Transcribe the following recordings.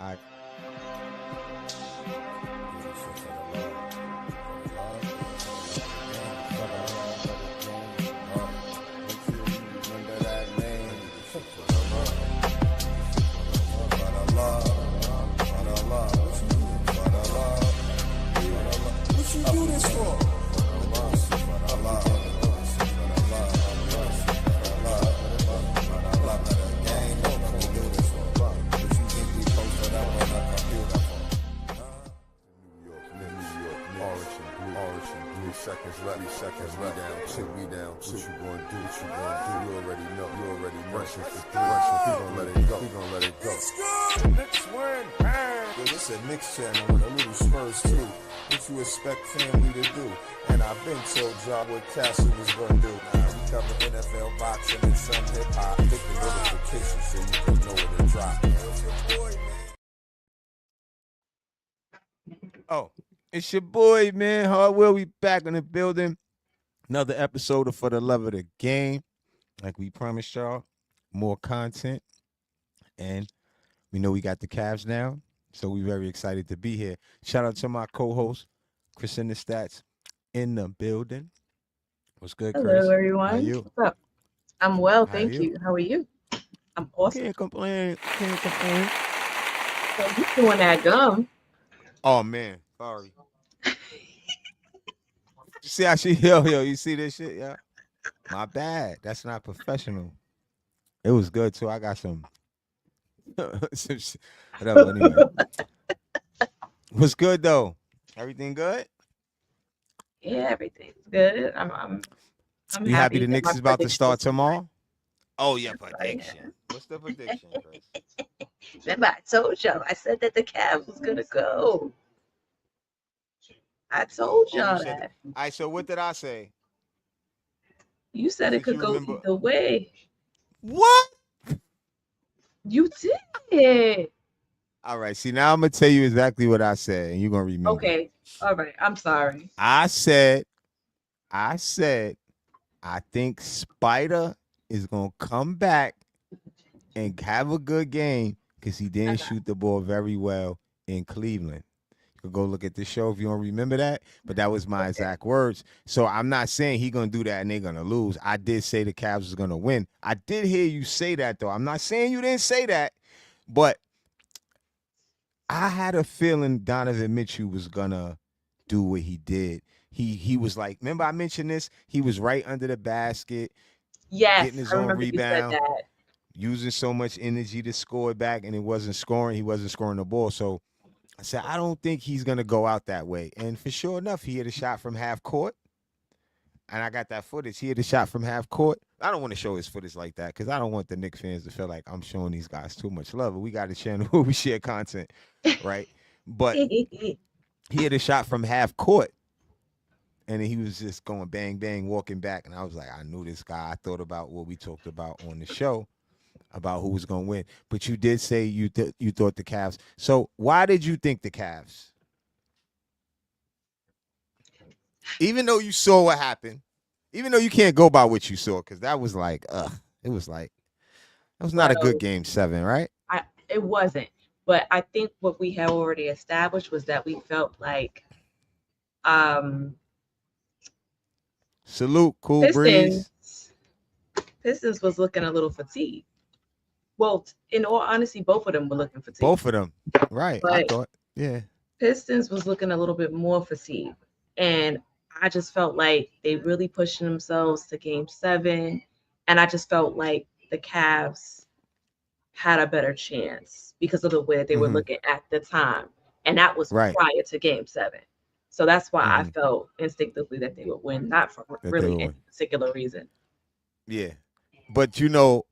I What you do this for? Seconds left, we down two, we down two. What you gonna do? What you gonna do? You already know, you already know. Rushing for three, we gon' let it go, we gon' let it go. Let's go! Knicks win, bang! Yo, this a Knicks channel with a little Spurs too. What you expect family to do? And I've been told y'all what Castle was gonna do. Now we cover NFL boxing and some hip hop. Click the notification so you can know when it drop. Oh, it's your boy, man. Hardwell, we back in the building. Another episode of For the Love of the Game. Like we promised y'all, more content. And we know we got the Cavs now, so we're very excited to be here. Shout out to my co-host, Chris in the Stats, in the building. What's good, Chris? Hello, everyone. How you? What's up? I'm well, How thank you? you. How are you? I'm awesome. Can't complain. Can't complain. So you doing that gum? Oh, man. Sorry. You see how she, yo, you see this shit, yeah? My bad. That's not professional. It was good, too. I got some shit. Whatever, anyway. What's good, though? Everything good? Yeah, everything's good. I'm You happy the that Knicks my is about to start predictions- tomorrow? Oh, yeah, Right. prediction. What's the prediction, Chris? Remember, I told y'all. I said that the Cavs was gonna go. I told Oh, you y'all said that. All right, so what did I say? You said it Since you could go remember- either way. What? You did. All right, see, now I'm going to tell you exactly what I said, and you're going to remember. Okay. All right. I'm sorry. I said, I think Spider is going to come back and have a good game because he didn't shoot the ball very well in Cleveland. You can go look at the show if you don't remember that, but that was my exact words. So I'm not saying he's going to do that and they're going to lose. I did say the Cavs was going to win. I did hear you say that, though. I'm not saying you didn't say that, but I had a feeling Donovan Mitchell was going to do what he did. He was like, remember I mentioned this? He was right under the basket, Yes, getting his I own remember you rebound, said that. using so much energy to score it back, and it wasn't scoring. He wasn't scoring the ball. So I said, I don't think he's going to go out that way. And for sure enough, he hit a shot from half court. And I got that footage. He hit a shot from half court. I don't want to show his footage like that because I don't want the Knicks fans to feel like I'm showing these guys too much love. But we got a channel where we share content, right? But he hit a shot from half court. And then he was just going bang, bang, walking back. And I was like, I knew this guy. I thought about what we talked about on the show about who was going to win. But you did say you thought the Cavs. So why did you think the Cavs? Even though you saw what happened, even though you can't go by what you saw, because that was like, it was like, that was not a good game 7, right? It wasn't. But I think what we had already established was that we felt like Salute, cool breeze. Pistons was looking a little fatigued. Well, in all honesty, both of them were looking fatigued. Both of them. Right. I But thought, yeah. Pistons was looking a little bit more fatigued. And I just felt like they really pushing themselves to game 7. And I just felt like the Cavs had a better chance because of the way that they were looking at the time. And that was prior to game 7. So that's why I felt instinctively that they would win, not for really any particular reason. Yeah. But, you know,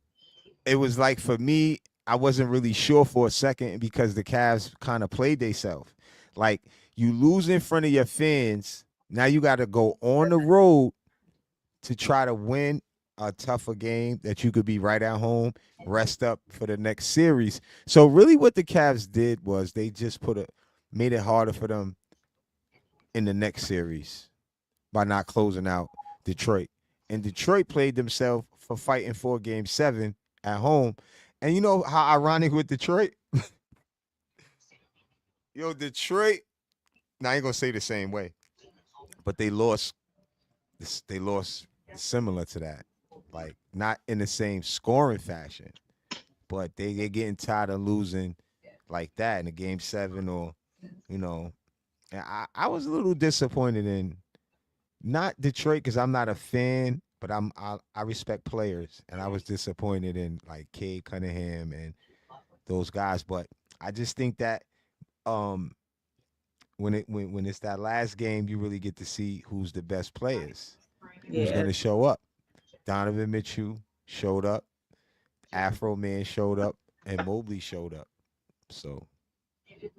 it was like for me, I wasn't really sure for a second because the Cavs kind of played themselves. Like, you lose in front of your fans. Now you got to go on the road to try to win a tougher game that you could be right at home, rest up for the next series. So really what the Cavs did was they just made it harder for them in the next series by not closing out Detroit. And Detroit played themselves for fighting for game 7 at home. And you know how ironic with Detroit? Yo, Detroit. Now I ain't gonna say the same way, but they lost. They lost similar to that, like not in the same scoring fashion, but they're getting tired of losing like that in a game seven or you know. And I was a little disappointed in not Detroit because I'm not a fan, but I respect players, and I was disappointed in like Cade Cunningham and those guys. But I just think that um when it's that last game, you really get to see who's the best players, who's Yeah. gonna show up. Donovan Mitchell showed up, Afro Man showed up, and Mobley showed up. So it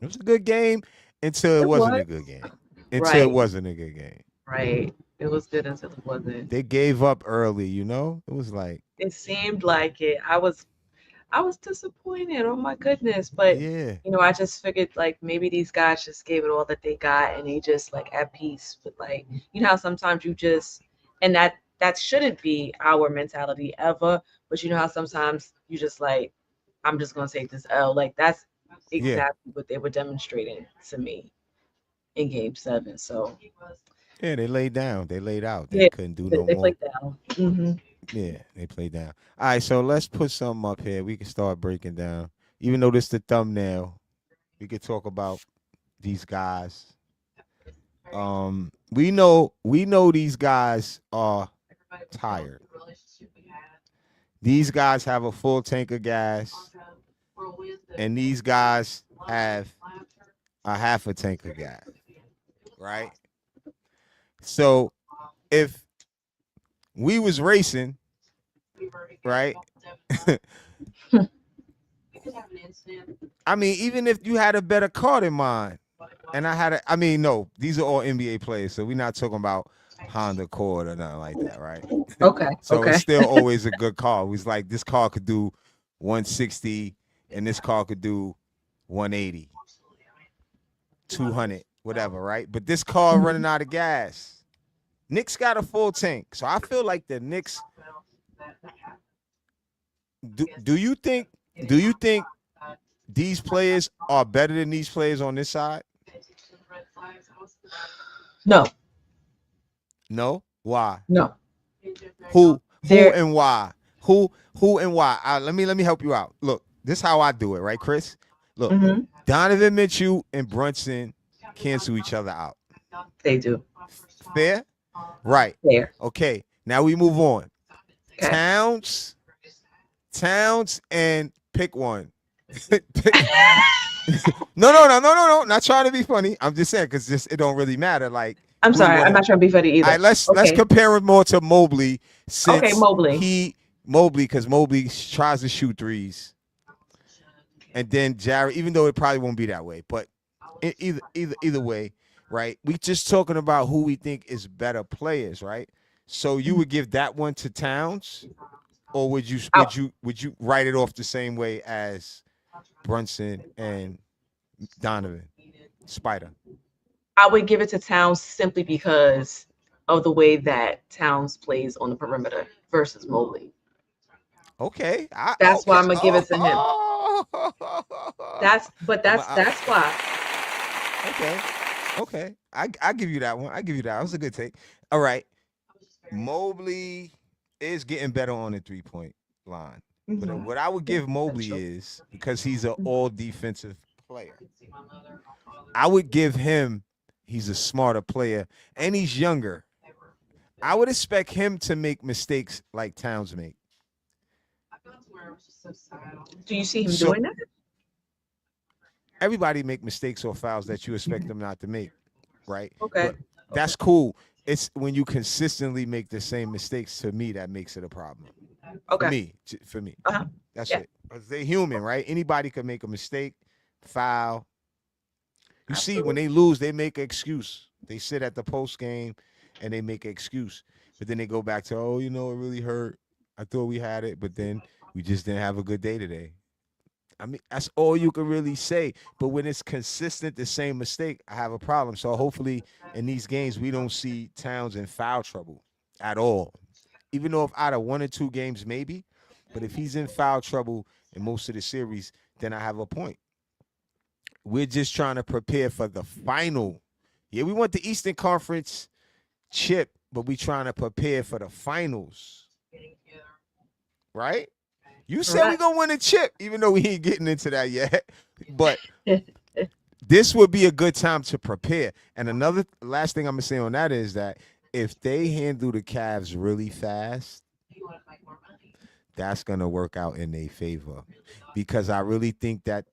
was a good game until it It wasn't was. a good game. Until it Right. wasn't a good game. Right. It was good until it wasn't. They gave up early, you know? It was like, It seemed like it. I was disappointed. Oh my goodness. But yeah, I just figured like maybe these guys just gave it all that they got and they just like at peace with like how sometimes you just and that shouldn't be our mentality ever, but you know how sometimes you just like I'm just gonna take this L. Like that's yeah, exactly what they were demonstrating to me in game 7. So yeah, they laid down. They laid out. They yeah, couldn't do they, no they more. played down. Hmm. Yeah, they played down. All right, so let's put something up here. We can start breaking down. Even though this the thumbnail, we could talk about these guys. We know these guys are tired. These guys have a full tank of gas, and these guys have a half a tank of gas, right? So if we was racing, right? I mean, even if you had a better car than mine, and I mean, no, these are all NBA players, so we're not talking about Honda Accord or nothing like that, right? Okay, So it's okay. still always a good car. It's like this car could do 160, and this car could do 180, 200, whatever, right? But this car Mhm. running out of gas. Knicks got a full tank, so I feel like the Knicks. Do you think? Do you think these players are better than these players on this side? No, No. Why? no. Who There. and why? Who and why? Let me help you out. Look, this is how I do it, right, Chris? Look, Hmm. Donovan Mitchell and Brunson cancel each other out. They do. Fair? Right. There. Okay. Now we move on. Okay. Towns, Towns, and pick one. Pick- no. Not trying to be funny. I'm just saying because it don't really matter. Like I'm who you sorry. want I'm to. not trying to be funny All either. right, let's Okay. compare him more to Mobley Okay, since Mobley. Mobley because Mobley tries to shoot threes, and then Jared, even though it probably won't be that way, but either way, right? We just talking about who we think is better players, right? So you would give that one to Towns, or would you I, would you would you write it off the same way as Brunson and Donovan Spider? I would give it to Towns simply because of the way that Towns plays on the perimeter versus Mobley. Okay, That's why okay. I'm gonna give it to him. That's but I'm that's that's why. okay, okay. I give you that one. I give you that. That was a good take. All right, Mobley is getting better on the 3 point line, but Hmm. what I would Yeah, give that's Mobley true. is because he's an Mhm. all defensive player. I would give him. He's a smarter player, and he's younger. I would expect him to make mistakes like Towns make. Do you see him So doing that? everybody make mistakes or fouls that you expect them not to make, right? Okay. But Okay. that's cool. It's when you consistently make the same mistakes to me that makes it a problem. For Okay. me, for me, Uh-huh. that's Yeah. it. 'Cause they're human, right? Anybody can make a mistake, foul. You see, when Absolutely. they lose, they make an excuse. They sit at the post game and they make an excuse, but then they go back to, oh, it really hurt. I thought we had it, but then we just didn't have a good day today. I mean, that's all you can really say. But when it's consistent, the same mistake, I have a problem. So hopefully in these games, we don't see Towns in foul trouble at all. Even though if out of 1 or 2 games, maybe. But if he's in foul trouble in most of the series, then I have a point. We're just trying to prepare for the final. Yeah, we want the Eastern Conference chip, but we trying to prepare for the finals, right? You said we Correct. gonna win a chip, even though we ain't getting into that yet. But this would be a good time to prepare. And another last thing I'm gonna say on that is that if they handle the Cavs really fast, that's gonna work out in their favor. Because I really think that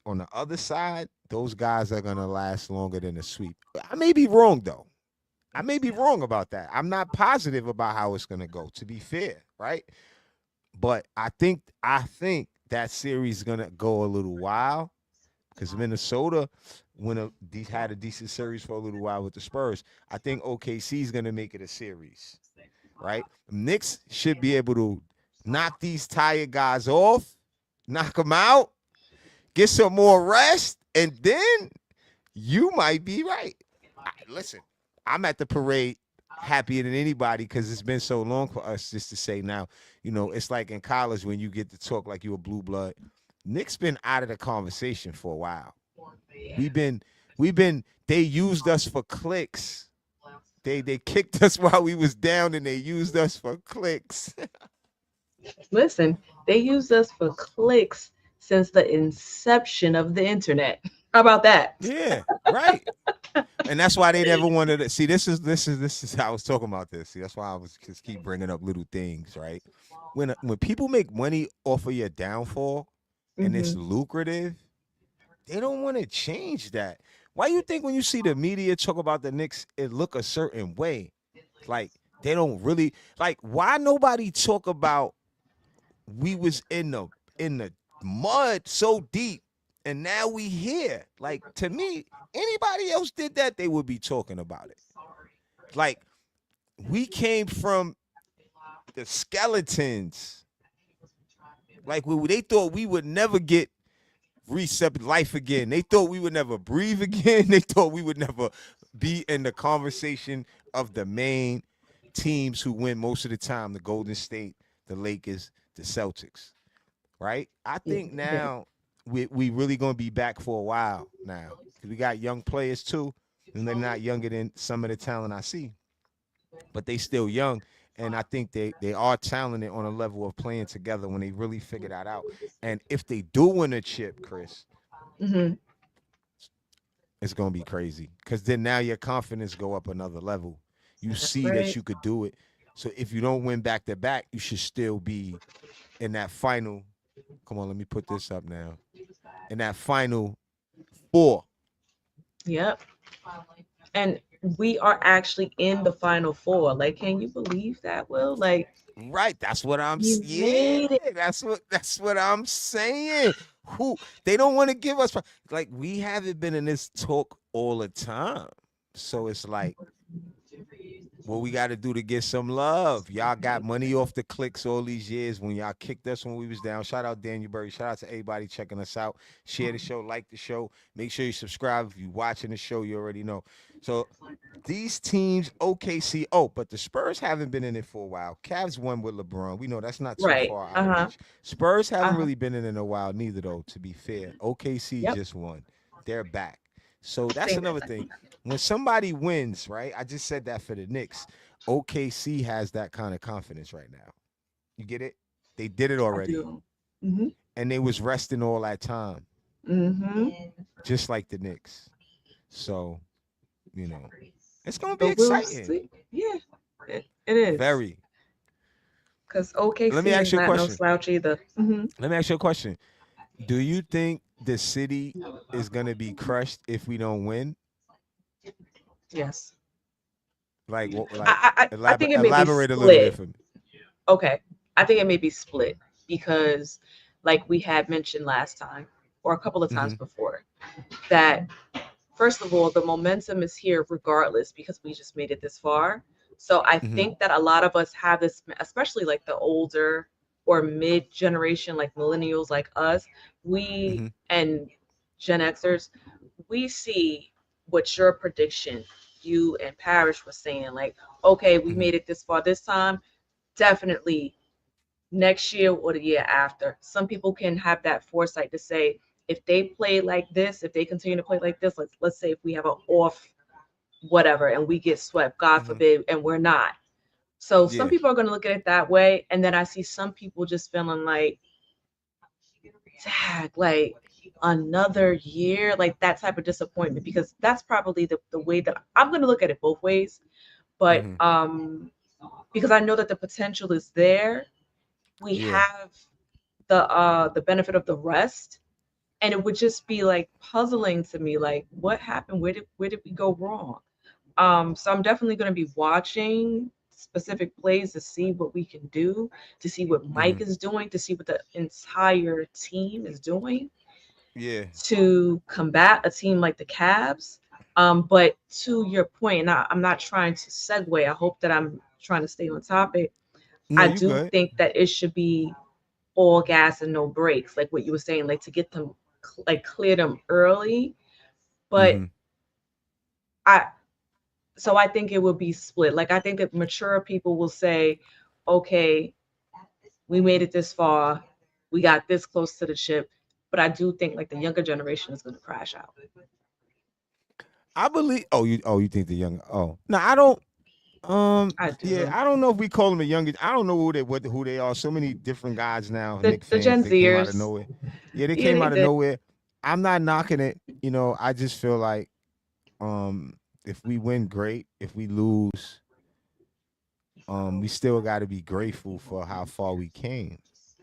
on the other side, those guys are gonna last longer than the sweep. I may be wrong though. I may be wrong about that. I'm not positive about how it's gonna go, to be fair, right? But I think that series is gonna go a little while because Minnesota had a decent series for a little while with the Spurs. I think OKC is gonna make it a series, right? Knicks should be able to knock these tired guys off, knock them out, get some more rest, and then you might be right. Listen, I'm at the parade happier than anybody because it's been so long for us just to say now, it's like in college when you get to talk like you a blue blood. Nick's been out of the conversation for a while. We've been, they used us for clicks. They kicked us while we was down and they used us for clicks. Listen, they used us for clicks since the inception of the internet. How about that? Yeah, right. And that's why they never wanted to see. This is how I was talking about this. See, that's why I was just keep bringing up little things, right? When people make money off of your downfall and it's Hmm. lucrative, they don't want to change that. Why you think when you see the media talk about the Knicks, it look a certain way? Like they don't really like. Why nobody talk about we was in the mud so deep and now we here? Like to me, anybody else did that, they would be talking about it. Like we came from the skeletons. Like they thought we would never get reset life again. They thought we would never breathe again. They thought we would never be in the conversation of the main teams who win most of the time, the Golden State, the Lakers, the Celtics, right? I Yeah, think yeah. now we really gonna be back for a while now. 'Cause we got young players too, and they're not younger than some of the talent I see, but they still young. And I think they are talented on a level of playing together when they really figure that out. And if they do win a chip, Chris, Hmm. it's gonna be crazy. Cause then now your confidence go up another level. You That's see that right. you could do it. So if you don't win back to back, you should still be in that final. Come on, let me put this up now. In that final four. Yep. And we are actually in the final four. Like, can you believe that, Will? Like, Right. That's what you yeah, made it. that's what I'm saying. Who they don't want to give us like we haven't been in this talk all the time. So it's like what we got to do to get some love. Y'all got money off the clicks all these years when y'all kicked us when we was down. Shout out Daniel Burry. Shout out to everybody checking us out. Share the show, like the show. Make sure you subscribe if you watching the show. You already know. So these teams, OKC. Oh, but the Spurs haven't been in it for a while. Cavs won with LeBron. We know that's not too Right. far out of Uh-huh. reach. Spurs haven't Uh-huh. really been in a while neither, though. To be fair, OKC Yep. just won. They're back. So that's Same another as thing. When somebody wins, right? I just said that for the Knicks. OKC has that kind of confidence right now. You get it? They did it I already, do. Mm-hmm. and they was resting all that time, Mm-hmm. just like the Knicks. So you know, it's gonna be But we'll exciting. see. Yeah, it is. Very. Because Let me OKC ask is you a not no question. slouch either. Hmm. Let me ask you a question. Do you think the city is gonna be crushed if we don't win? Yes. Like, what? Like, I think it may be elaborate a little bit split. for me. Okay. I think it may be split because, like we had mentioned last time, or a couple of times Hmm. before, that first of all, the momentum is here regardless because we just made it this far. So I Hmm. think that a lot of us have this, especially like the older or mid generation, like millennials like us, we Hmm. and Gen Xers, we see what your prediction, you and Parrish was saying, like, okay, we Hmm. made it this far this time, definitely next year or the year after. Some people can have that foresight to say, if they play like this, if they continue to play like this, let's say if we have an off whatever and we get swept, God Hmm. forbid, and we're not. So some Yeah. people are going to look at it that way, and then I see some people just feeling like, tag, like another year, like that type of disappointment, because that's probably the way that I'm going to look at it both ways. But Hmm. because I know that the potential is there, we Yeah. have the benefit of the rest, and it would just be like puzzling to me, like what happened, where did we go wrong? So I'm definitely going to be watching specific plays to see what we can do, to see what Hmm. Mike is doing, to see what the entire team is doing Yeah. to combat a team like the Cavs. But to your point, and I'm not trying to segue, I hope that I'm trying to stay on topic. No, I you do good. think that it should be all gas and no brakes, like what you were saying, like to get them, like clear them early. But Hmm. I, so I think it will be split. Like I think that mature people will say, okay, we made it this far, we got this close to the chip. But I do think like the younger generation is going to crash out. I believe. Oh, you think the young? Oh, no, I don't. I Yeah, do. I don't know if we call them a younger. I don't know who they are. So many different guys now, Nick The fans. Gen They came out of Zers, nowhere. Yeah, they yeah, came they out of did. nowhere. I'm not knocking it. I just feel like um, if we win, great. If we lose, we still got to be grateful for how far we came.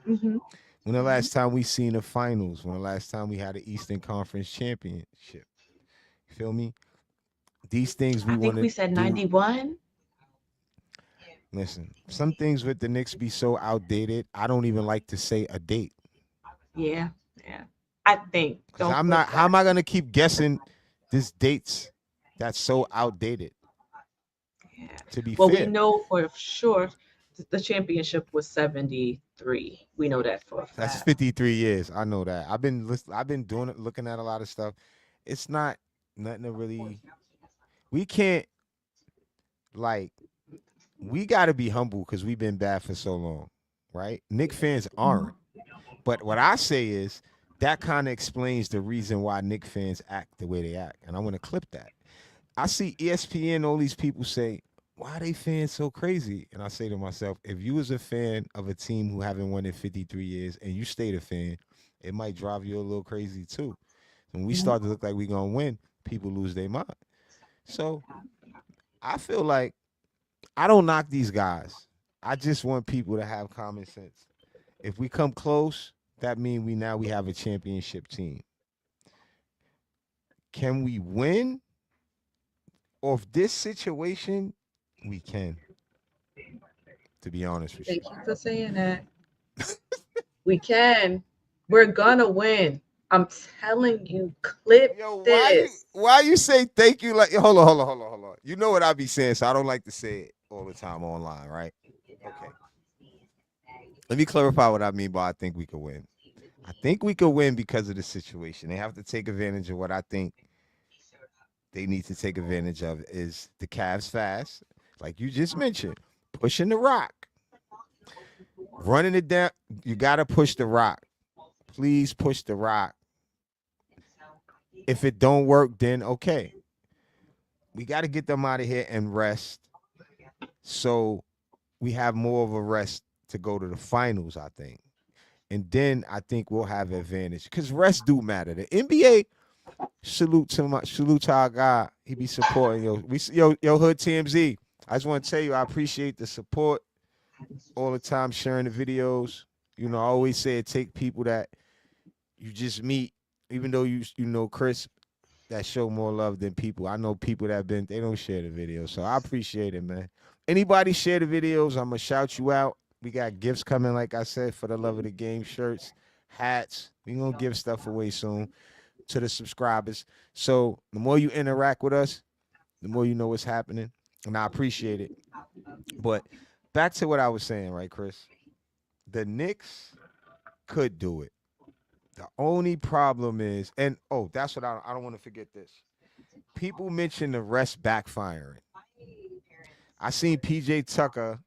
Hmm. When the last time we seen the finals? When the last time we had an Eastern Conference championship? You feel me? These things we I want think we to said do. 91. Listen, some things with the Knicks be so outdated. I don't even like to say a date Yeah, yeah. I think. because Don't I'm clip not. How that. am I gonna keep guessing this dates that's so outdated? Yeah. To be Well, we fair, know for sure the championship was 73. We know that for a that's fact. 53 years. I know that. I've been doing it, looking at a lot of stuff. It's not nothing to really. We can't like. We got to be humble because we've been bad for so long, right? Nick fans aren't. But what I say is that kind of explains the reason why Nick fans act the way they act. And I want to clip that. I see ESPN, all these people say, why are they fans so crazy? And I say to myself, if you was a fan of a team who haven't won in 53 years and you stayed a fan, it might drive you a little crazy too. When we Mhm. start to look like we're going to win, people lose their mind. So I feel like I don't knock these guys. I just want people to have common sense. If we come close, that means we have a championship team. Can we win off this situation? We can, to be honest with you. Thank you for saying that. We can. We're gonna win. I'm telling you, clip Yo, this. why you say thank you like hold on. You know what I be saying, so I don't like to say it all the time online, right? Okay. Let me clarify what I mean by I think we could win. I think we could win because of the situation. They have to take advantage of what I think they need to take advantage of is the Cavs fast, like you just mentioned, pushing the rock, running it down. You got to push the rock. Please push the rock. If it don't work, then okay. We got to get them out of here and rest. So we have more of a rest to go to the finals, I think. And then I think we'll have advantage because rest do matter. The NBA salute to our guy. He be supporting yo hood TMZ. I just want to tell you I appreciate the support all the time, sharing the videos. I always say it take people that you just meet, even though you know Chris, that show more love than people. I know people that they don't share the videos, so I appreciate it, man. Anybody share the videos, I'm gonna shout you out. We got gifts coming, like I said, for the love of the game, shirts, hats. We gonna give stuff away soon to the subscribers. So the more you interact with us, the more you know what's happening, and I appreciate it. But back to what I was saying, right, Chris? The Knicks could do it. The only problem is, and oh, that's what I don't want to forget this. People mention the rest backfiring. I seen PJ Tucker.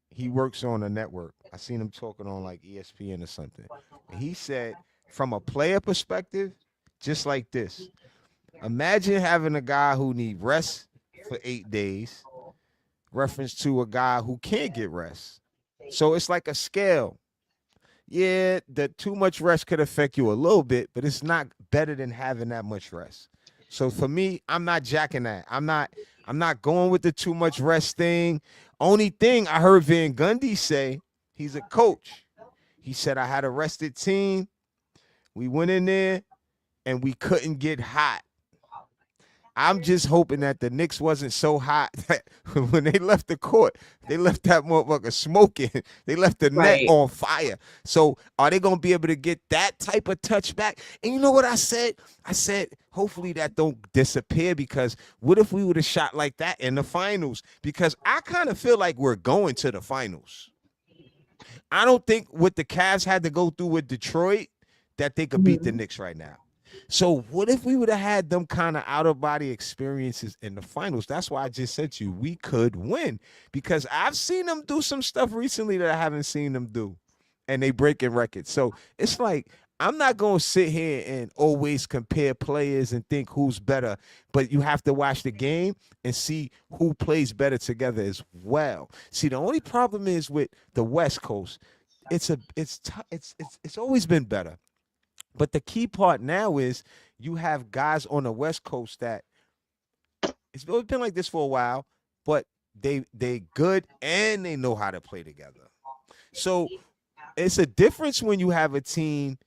He works on a network. I seen him talking on like ESPN or something. And he said from a player perspective, just like this. Imagine having a guy who need rest for 8 days, reference to a guy who can't get rest. So it's like a scale. Yeah, the too much rest could affect you a little bit, but it's not better than having that much rest. So for me, I'm not jacking that. I'm not going with the too much rest thing. Only thing I heard Van Gundy say, he's a coach. He said I had a rested team. We went in there and we couldn't get hot. I'm just hoping that the Knicks wasn't so hot that when they left the court, they left that motherfucker smoking. They left the net Right. on fire. So are they gonna be able to get that type of touch back? And you know what I said? I said, hopefully that don't disappear because what if we would have shot like that in the finals? Because I kind of feel like we're going to the finals. I don't think what the Cavs had to go through with Detroit that they could beat the Mhm. Knicks right now. So what if we would have had them kind of out of body experiences in the finals? That's why I just said to you we could win because I've seen them do some stuff recently that I haven't seen them do, and they breaking records. So it's like I'm not gonna sit here and always compare players and think who's better, but you have to watch the game and see who plays better together as well. See, the only problem is with the West Coast. It's always been better. But the key part now is you have guys on the West Coast that it's been like this for a while, but they good and they know how to play together. So it's a difference when you have a team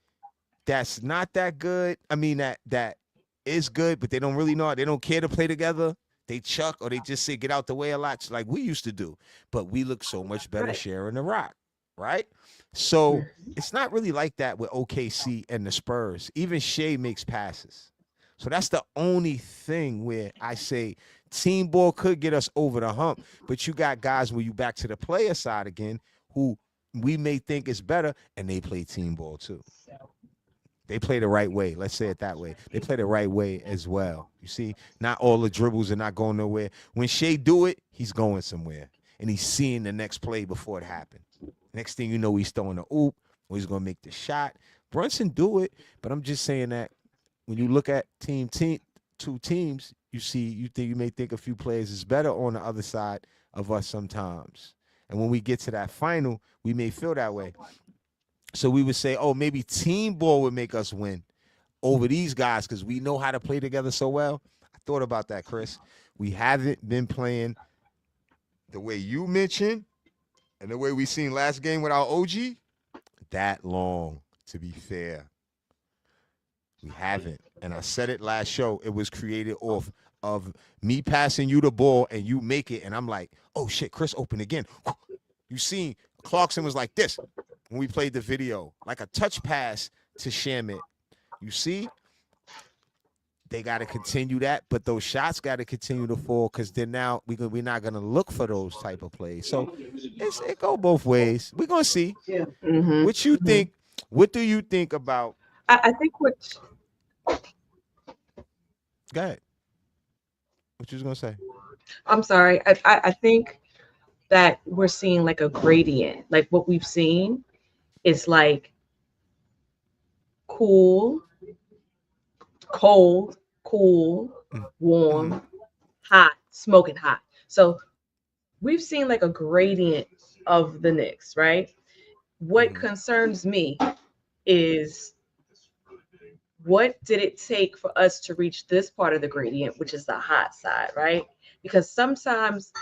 that's not that good. I mean that is good, but they don't really know. They don't care to play together. They chuck or they just say get out the way a lot, like we used to do. But we look so much better Right. sharing the rock, right? So Mhm. it's not really like that with OKC and the Spurs. Even Shea makes passes. So that's the only thing where I say team ball could get us over the hump, but you got guys where you back to the player side again who we may think is better and they play team ball too. They play the right way. Let's say it that way. They play the right way as well. You see, not all the dribbles are not going nowhere. When Shea do it, he's going somewhere, and he's seeing the next play before it happened. Next thing you know, he's throwing a oop, or he's going to make the shot. Brunson do it, but I'm just saying that when you look at two teams, you may think a few players is better on the other side of us sometimes. And when we get to that final, we may feel that way. So we would say, oh, maybe team ball would make us win over these guys because we know how to play together so well. I thought about that, Chris. We haven't been playing the way you mentioned and the way we seen last game with our OG that long, to be fair. We haven't. And I said it last show. It was created off of me passing you the ball and you make it. And I'm like, oh shit, Chris opened again. You seen Clarkson was like this when we played the video, like a touch pass to Shamit. You see, they got to continue that, but those shots got to continue to fall because then now we're not gonna look for those type of plays. So it go both ways. We're gonna see Mhm. what you Mhm. think. What do you think about? I think what Go ahead. What you was gonna say? I'm sorry. I think that we're seeing like a gradient. Like what we've seen is like cool, cold, cool, Mm-hmm. warm, hot, smoking hot. So we've seen like a gradient of the Knicks, right? What Mm-hmm. concerns me is what did it take for us to reach this part of the gradient, which is the hot side, right? Because sometimes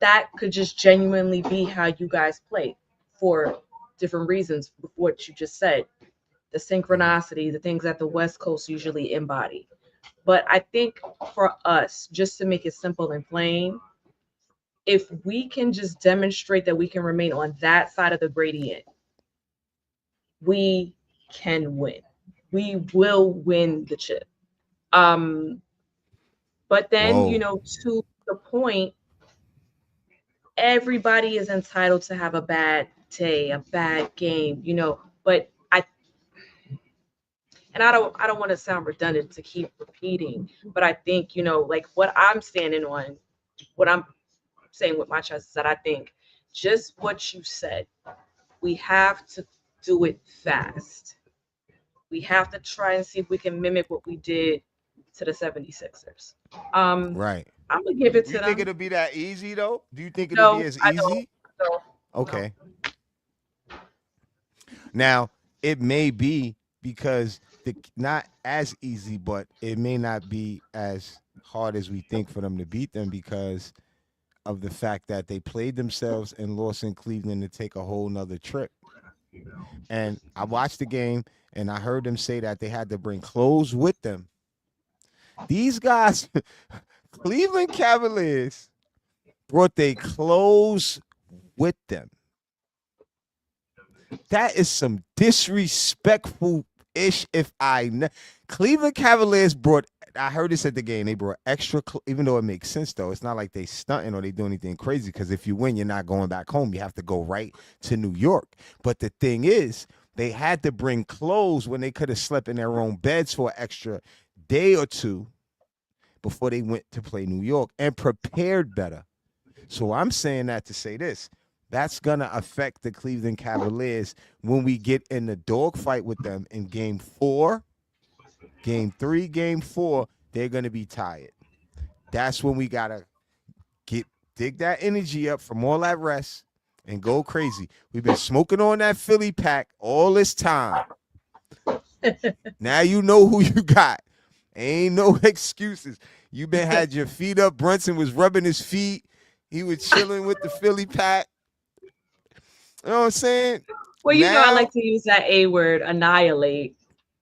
that could just genuinely be how you guys play for different reasons, what you just said, the Mm-hmm. synchronicity, the things that the West Coast usually embody. But I think for us, just to make it simple and plain, if we can just demonstrate that we can remain on that side of the gradient, we can win. We will win the chip. Um, but then, Whoa. to the point, everybody is entitled to have a bad day, a bad game, but I don't want to sound redundant to keep repeating, but I think, like what I'm standing on, what I'm saying with my chest is that I think just what you said, we have to do it fast. We have to try and see if we can mimic what we did to the 76ers. Um, Right. I'm gonna give it You to think them. it'll be that easy though? Do you think it'll be No, as I don't. easy? No, no. Okay. Now, it may be because the not as easy, but it may not be as hard as we think for them to beat them because of the fact that they played themselves and lost in Cleveland to take a whole nother trip. And I watched the game and I heard them say that they had to bring clothes with them. These guys, Cleveland Cavaliers, brought their clothes with them. That is some disrespectful ish. If Cleveland Cavaliers brought, I heard this at the game. They brought extra, even though it makes sense though. It's not like they stunting or they do anything crazy. Because if you win, you're not going back home. You have to go right to New York. But the thing is, they had to bring clothes when they could have slept in their own beds for an extra day or two before they went to play New York and prepared better. So I'm saying that to say this. That's going to affect the Cleveland Cavaliers when we get in the dogfight with them in game 4, game 3, game 4. They're going to be tired. That's when we got to dig that energy up from all that rest and go crazy. We've been smoking on that Philly pack all this time. Now you know who you got. Ain't no excuses. You been had your feet up. Brunson was rubbing his feet. He was chilling with the Philly pack. You know what I'm saying? Well, you know, I Now, like to use that A word, annihilate.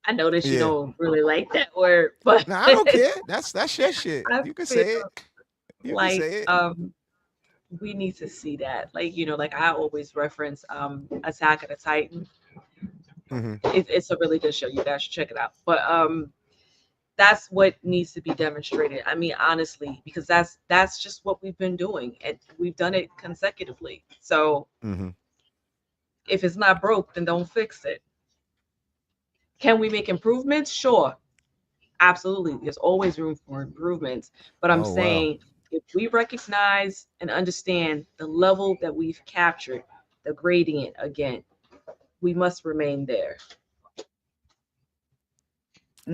I notice you yeah. don't really like that word, but Nah, I don't care. That's your shit. I You can feel say it. You can like say it. we need to see that. Like, you know, like I always reference Attack of the Titan. Mm-hmm. It's a really good show. You guys should check it out. But that's what needs to be demonstrated. I mean, honestly, because that's just what we've been doing, and we've done it consecutively. So Mm-hmm. if it's not broke, then don't fix it. Can we make improvements? Sure, absolutely. There's always room for improvements. But I'm Oh well. saying if we recognize and understand the level that we've captured, the gradient again, we must remain there.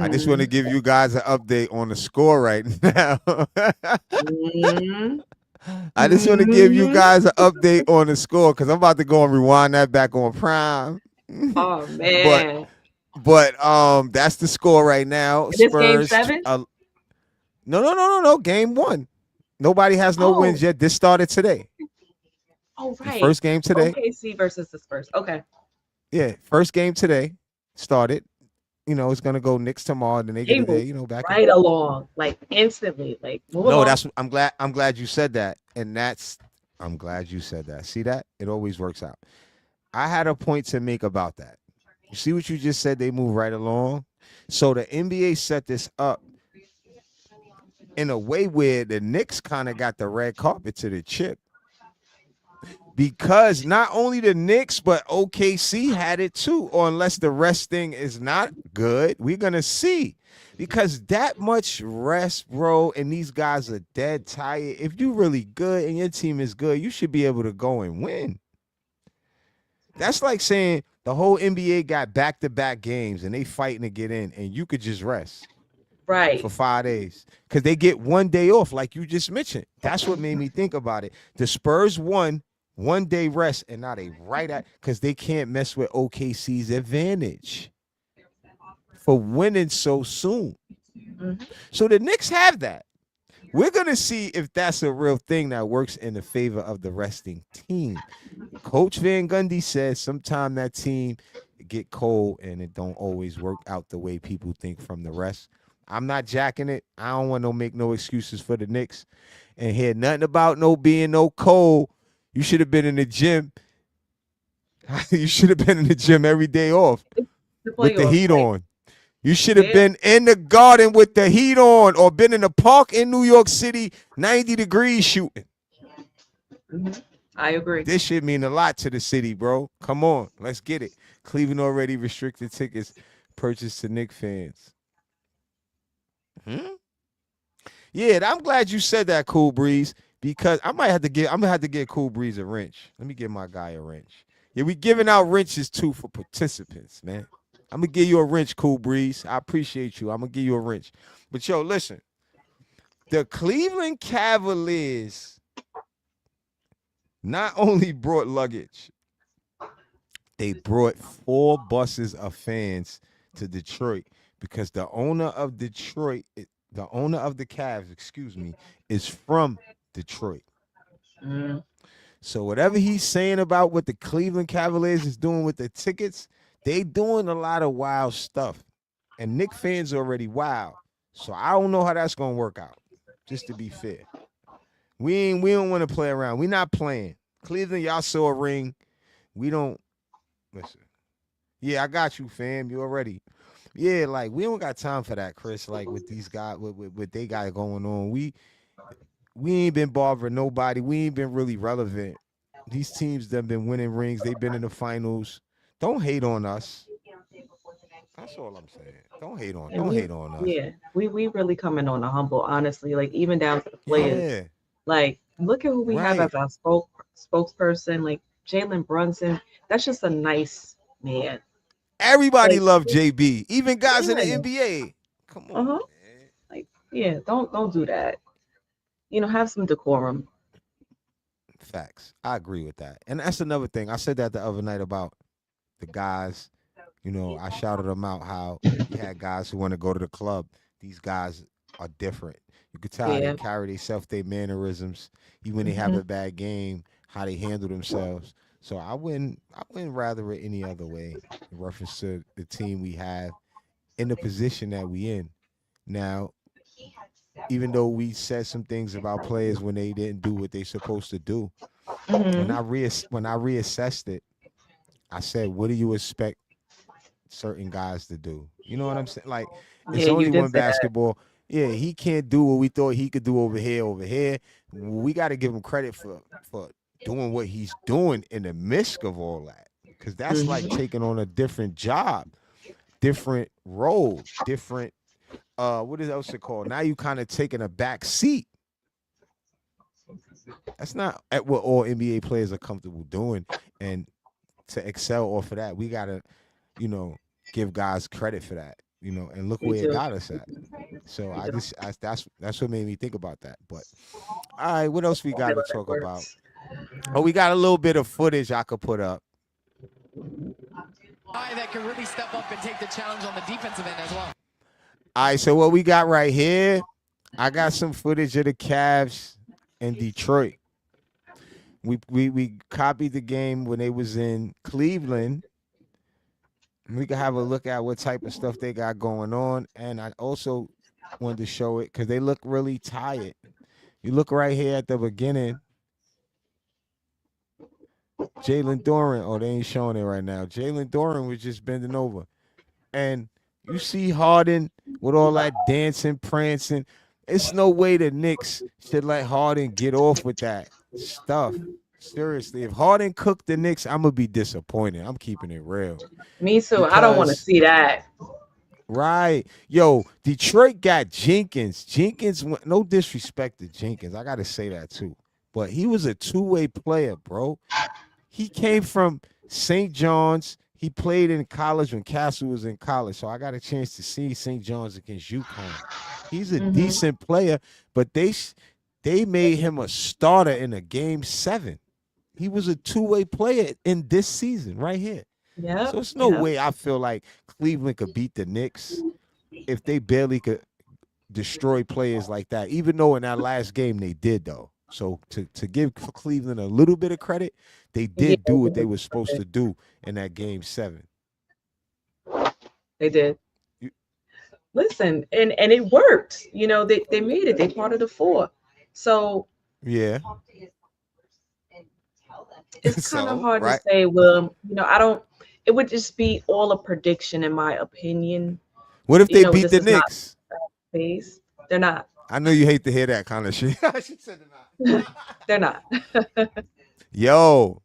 I just want to Mm-hmm. give you guys an update on the score right now. Mm-hmm. I just want to give you guys an update on the score because I'm about to go and rewind that back on Prime. Oh but man. that's the score right now. This game Spurs. 7? No. Game 1. Nobody has no Oh, wins yet. This started today. oh The right. first game today. OKC versus the Spurs. Okay. Yeah, first game today started. It's gonna go Knicks tomorrow, and then they get They a day, moved back and right along, like instantly. Like move no, along. that's I'm glad you said that. And I'm glad you said that. See that? It always works out. I had a point to make about that. You see what you just said? They move right along. So the NBA set this up in a way where the Knicks kind of got the red carpet to the chip. Because not only the Knicks, but OKC had it too. Or unless the rest thing is not good, we're going to see. Because that much rest, bro, and these guys are dead tired. If you're really good and your team is good, you should be able to go and win. That's like saying the whole NBA got back-to-back games and they fighting to get in, and you could just rest Right. for 5 days because they get one day off, like you just mentioned. That's what made me think about it. The Spurs won 1 day rest, and now they right at because they can't mess with OKC's advantage for winning so soon. Mhm. So the Knicks have that. We're gonna see if that's a real thing that works in the favor of the resting team. Coach Van Gundy says sometime that team get cold and it don't always work out the way people think from the rest. I'm not jacking it. I don't want to make no excuses for the Knicks and hear nothing about no being no cold. You should have been in the gym. You should have been in the gym every day off The with the playoffs, heat like on. You should have yeah. been in the garden with the heat on or been in the park in New York City, 90 degrees shooting. Mhm. I agree. This should mean a lot to the city, bro. Come on, let's get it. Cleveland already restricted tickets purchased to Knicks fans. Hmm? Yeah, I'm glad you said that, Cool Breeze, because I'm gonna have to give Cool Breeze a wrench. Let me give my guy a wrench. Yeah, we giving out wrenches too for participants, man. I'm gonna give you a wrench, Cool Breeze. I appreciate you. I'm gonna give you a wrench. But yo, listen, the Cleveland Cavaliers not only brought luggage, they brought 4 buses of fans to Detroit because the owner of the Cavs, excuse me, is from Detroit. Mm, So whatever he's saying about what the Cleveland Cavaliers is doing with the tickets, they doing a lot of wild stuff. And Knick fans are already wild. So I don't know how that's gonna work out. Just to be fair. We don't want to play around. We not playing. Cleveland, y'all saw a ring. We don't listen. Yeah, I got you, fam. You already. Yeah, like we don't got time for that, Chris. Like with these guys, with what they got going on. We ain't been bothering nobody. We ain't been really relevant. These teams that have been winning rings. They've been in the finals. Don't hate on us. That's all I'm saying. and Don't we, hate on us. yeah, we really coming on a humble, honestly. Like even down to the players. Yeah, Like look at who we have right. as our spokesperson. Like Jalen Brunson. That's just a nice man. Everybody Like love JB. Even guys in the yeah, NBA. Come uh on, huh. man. Like yeah, don't do that. Have some decorum. Facts. I agree with that. And that's another thing. I said that the other night about the guys. I shouted them out how you had guys who want to go to the club. These guys are different. You could tell how they Yeah. carry themselves, their mannerisms, even when they have Hmm. a bad game, how they handle themselves. So I wouldn't rather it any other way in reference to the team we have in the position that we in. Now, even though we said some things about players when they didn't do what they supposed to do, Hmm. when I reassessed it, I said, what do you expect certain guys to do? You know what I'm saying? Like, Yeah, it's you only did one say that. basketball. Yeah, he can't do what we thought he could do over here, over here. We got to give him credit for doing what he's doing in the midst of all that. Because that's like Hmm. taking on a different job, different role, different what is else it called? Now you kind of taking a back seat. That's not at what all NBA players are comfortable doing. And to excel off of that, we gotta, you know, give guys credit for that. And look We where it do. got us at. So We do. that's what made me think about that. But all right, what else we See got to how that talk about? works. Oh, we got a little bit of footage I could put up. Guy that can really step up and take the challenge on the defensive end as well. All right, so what we got right here, I got some footage of the Cavs in Detroit. We copied the game when they was in Cleveland. We can have a look at what type of stuff they got going on, and I also wanted to show it because they look really tired. You look right here at the beginning, Jalen Doran. Oh, they ain't showing it right now. Jalen Doran was just bending over, and you see Harden with all that dancing, prancing. It's no way the Knicks should let Harden get off with that stuff. Seriously, if Harden cooked the Knicks, I'm gonna be disappointed. I'm keeping it real Me too. I don't want to because see that. right, yo, Detroit got Jenkins. No disrespect to Jenkins, I gotta say that too, but he was a two-way player, bro. He came from St. John's. He played in college when Castle was in college. So I got a chance to see St. John's against UConn. He's a Hmm. decent player, but they made him a starter in a game 7. He was a two-way player in this season right here. Yep. So it's no Yep. way I feel like Cleveland could beat the Knicks if they barely could destroy players like that. Even though in that last game they did though. So to give Cleveland a little bit of credit, they Yeah. did do what they were supposed to do in that game 7. They did. You- Listen, and it worked. They made it. They part of the four. So yeah. it's kind of So hard to right. say, well, I don't it would just be all a prediction in my opinion. What if they beat This the is not Knicks? phase. They're not. I know you hate to hear that kind of shit. She said it not. They're not. Yo,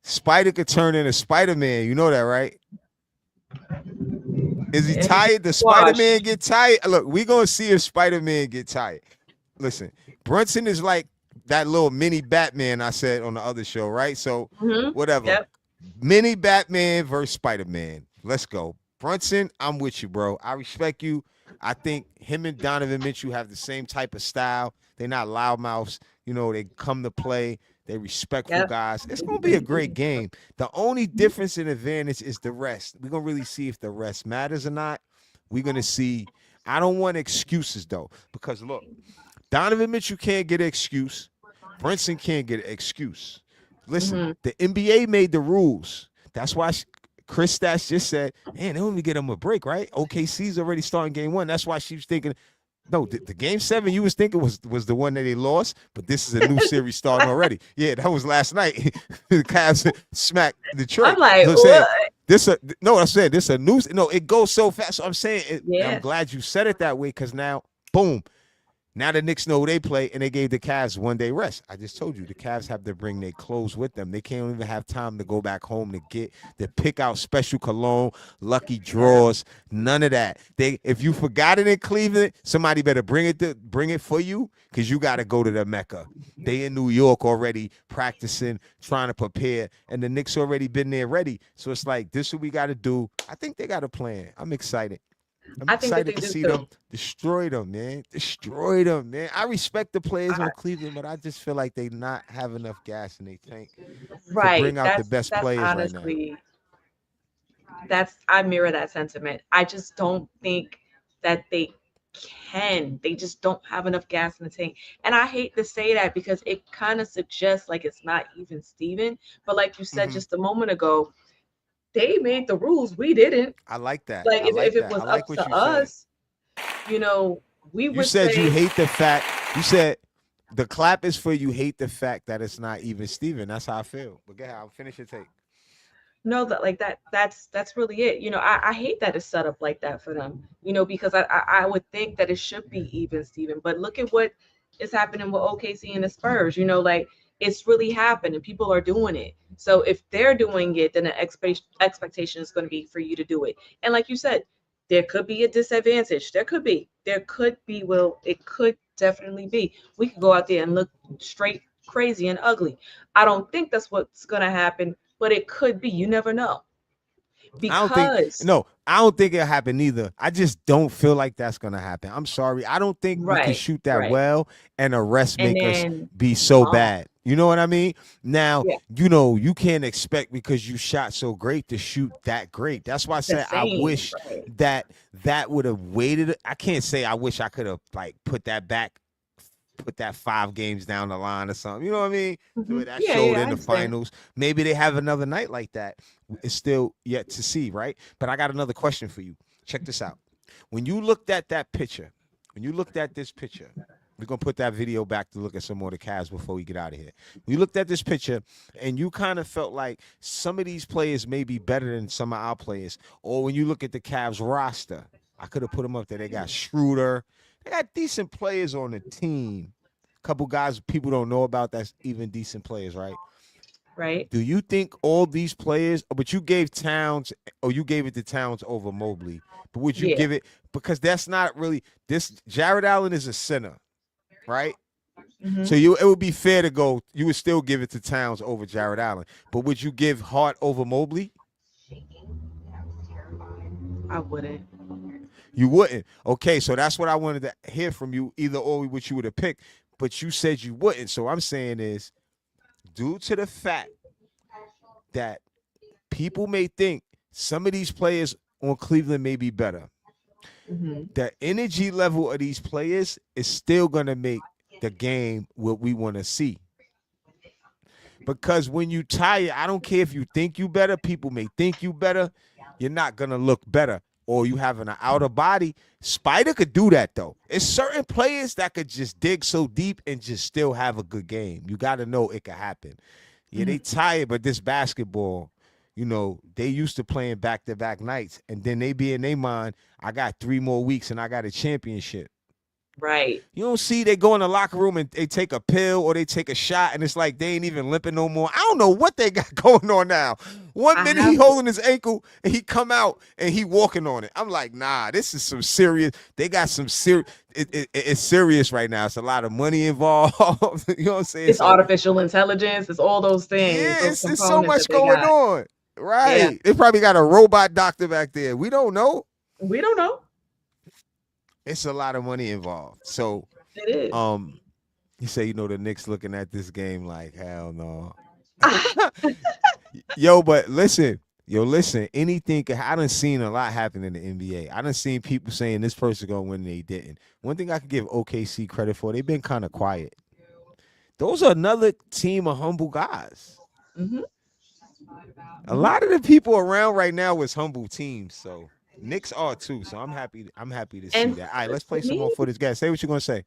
Spider could turn into Spider Man. You know that, right? Is he And he gets tired? Does Spider squashed. Man get tired? Look, we gonna see if Spider Man get tired. Listen, Brunson is like that little mini Batman I said on the other show, right? So Hmm. whatever. Yep. Mini Batman versus Spider Man. Let's go. Brunson, I'm with you, bro. I respect you. I think him and Donovan Mitchell have the same type of style. They're not loudmouths. You know, they come to play. They respectful Yep. guys. It's gonna be a great game. The only difference and advantage is the rest. We're gonna really see if the rest matters or not. We're gonna see. I don't want excuses though, because look, Donovan Mitchell can't get an excuse. Brunson can't get an excuse. Listen, Hmm. the NBA made the rules. That's why Chris Stats just said, man, they only get him a break, right? OKC's already starting game one. That's why she was thinking, no, the game seven you was thinking was the one that they lost, but this is a new series starting already. Yeah, that was last night. The Cavs smacked Detroit. I'm like, So I'm saying what? I said this a new. No, it goes so fast. So I'm saying, I'm Yeah. glad you said it that way because now, boom, now the Knicks know who they play, and they gave the Cavs 1 day rest. I just told you the Cavs have to bring their clothes with them. They can't even have time to go back home to pick out special cologne, lucky Yeah. draws, none of that. If you forgot it in Cleveland, somebody better bring it for you because you got to go to the Mecca. They in New York already practicing, trying to prepare, and the Knicks already been there ready. So it's like this is what we got to do. I think they got a plan. I'm excited. I'm I think that excited they to do see too. them destroy them, man. Destroy them, man. I respect the players I, on Cleveland, but I just feel like they not have enough gas in their tank to right. bring out the best That's players right now. honestly I mirror that sentiment. I just don't think that they can. They just don't have enough gas in the tank. And I hate to say that because it kind of suggests like it's not even Steven. But like you said Hmm. just a moment ago, they made the rules. We didn't. I like that. Like I if like it that. I was up like what to you said. us, you know, we You would said you say hate the fact. You said the clap is for you hate the fact that it's not even Steven. That's how I feel. But go ahead, I'll finish your take. no that like that's really it. I hate that it's set up like that for them, because I would think that it should be even Steven. But look at what is happening with OKC and the Spurs. Like it's really happening. People are doing it. So if they're doing it, then the expectation is going to be for you to do it. And like you said, there could be a disadvantage. There could be well, it could definitely be. We could go out there and look straight crazy and ugly. I don't think that's what's going to happen, but it could be. You never know. I don't think Because no, I don't think it'll happen either. I just don't feel like that's gonna happen. I'm sorry. I don't think we can right, shoot that right. well and a rest And make us then be so oh, bad. You know what I mean? Now, yeah, you can't expect because you shot so great to shoot that great. That's why I the said I same, wish right. that would have waited. I can't say I wish I could have like put that 5 games down the line or something. You know what I mean? The way that Yeah, showed yeah, I in the understand. finals. Maybe they have another night like that. It's still yet to see, right? But I got another question for you. Check this out. When you looked at that picture, when you looked at this picture, we're gonna put that video back to look at some more of the Cavs before we get out of here. We looked at this picture and you kind of felt like some of these players may be better than some of our players. Or when you look at the Cavs roster, I could have put them up there. They got Schroeder. They got decent players on the team. Couple guys people don't know about that's even decent players, right? Right. Do you think all these players, but you gave Towns, or you gave it to Towns over Mobley, but would you Yeah. give it, because that's not really, this, Jared Allen is a center, right? So Hmm. it would be fair to go, you would still give it to Towns over Jared Allen, but would you give Hart over Mobley? I wouldn't. You wouldn't. Okay, so that's what I wanted to hear from you, either or which you would have picked, but you said you wouldn't. So I'm saying is, due to the fact that people may think some of these players on Cleveland may be better, Hmm. the energy level of these players is still going to make the game what we want to see. Because when you tire, I don't care if you think you better, people may think you better, you're not going to look better. Or you having an outer body. Spider could do that though. It's certain players that could just dig so deep and just still have a good game. You got to know it could happen. Yeah, Hmm. they tired, but this basketball, they used to playing back-to-back nights, and then they be in their mind, I got 3 more weeks and I got a championship. Right. You don't see they go in the locker room and they take a pill or they take a shot, and it's like they ain't even limping no more. I don't know what they got going on now. One I minute he have. holding his ankle and he come out and he walking on it. I'm like, nah, this is some serious. They got some serious. It's serious right now. It's a lot of money involved. You know what I'm saying? It's So artificial intelligence. It's all those things, yeah, those it's so components that much they going got. on. Right. They probably got a robot doctor back there. We don't know. We don't know. It's a lot of money involved. So, It is. you say, the Knicks looking at this game like, hell no. But listen. Listen, anything I done seen a lot happen in the NBA. I done seen people saying this person gonna win and they didn't. One thing I could give OKC credit for, they've been kind of quiet. Those are another team of humble guys. Mm-hmm. A lot of the people around right now was humble teams. So Knicks are too. So I'm happy to see And that. All right, let's to play some me, more footage. Guys, say what you're gonna say.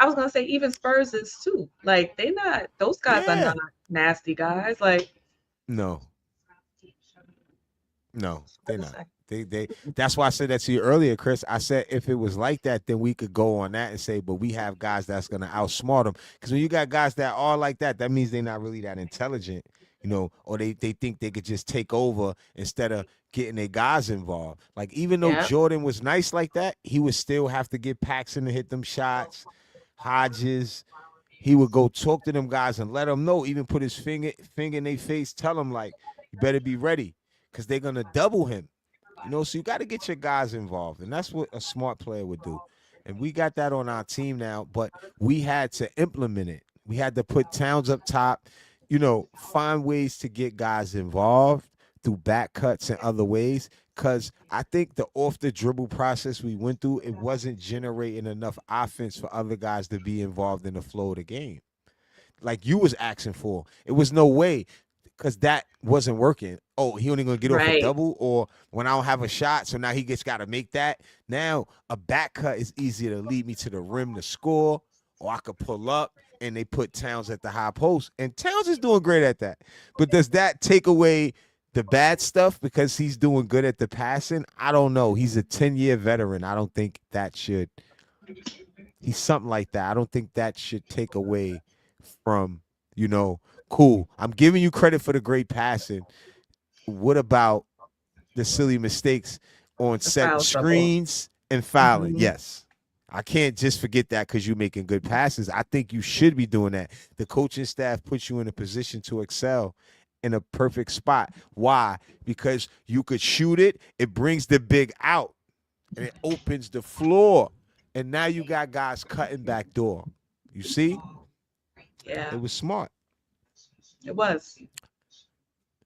I was gonna say even Spurs is too. Like they not those guys are Yeah. not nasty guys. Like No, they're what to not. say? They that's why I said that to you earlier, Chris. I said if it was like that, then we could go on that and say, but we have guys that's gonna outsmart them. Because when you got guys that are like that, that means they're not really that intelligent, or they think they could just take over instead of getting their guys involved. Like even though Yeah. Jordan was nice like that, he would still have to get Paxson to hit them shots, Hodges. He would go talk to them guys and let them know, even put his finger in their face, tell them like, you better be ready because they're gonna double him. So you got to get your guys involved, and that's what a smart player would do. And we got that on our team now, but we had to implement it. We had to put Towns up top, find ways to get guys involved through back cuts and other ways. Because I think the off the dribble process we went through, it wasn't generating enough offense for other guys to be involved in the flow of the game. Like you was asking for. It was no way. Because that wasn't working. Oh, he only gonna get off a Right. double, or when I don't have a shot, so now he just got to make that. Now a back cut is easier to lead me to the rim to score, or I could pull up and they put Towns at the high post, and Towns is doing great at that. But does that take away the bad stuff because he's doing good at the passing? I don't know. He's a 10-year veteran. I don't think that should. He's something like that. I don't think that should take away from cool. I'm giving you credit for the great passing. What about the silly mistakes on setting foul trouble. screens and fouling? Mhm. Yes. I can't just forget that because you're making good passes. I think you should be doing that. The coaching staff puts you in a position to excel in a perfect spot. Why? Because you could shoot it. It brings the big out, and it opens the floor. And now you got guys cutting back door. You see? Yeah, It was smart. it was.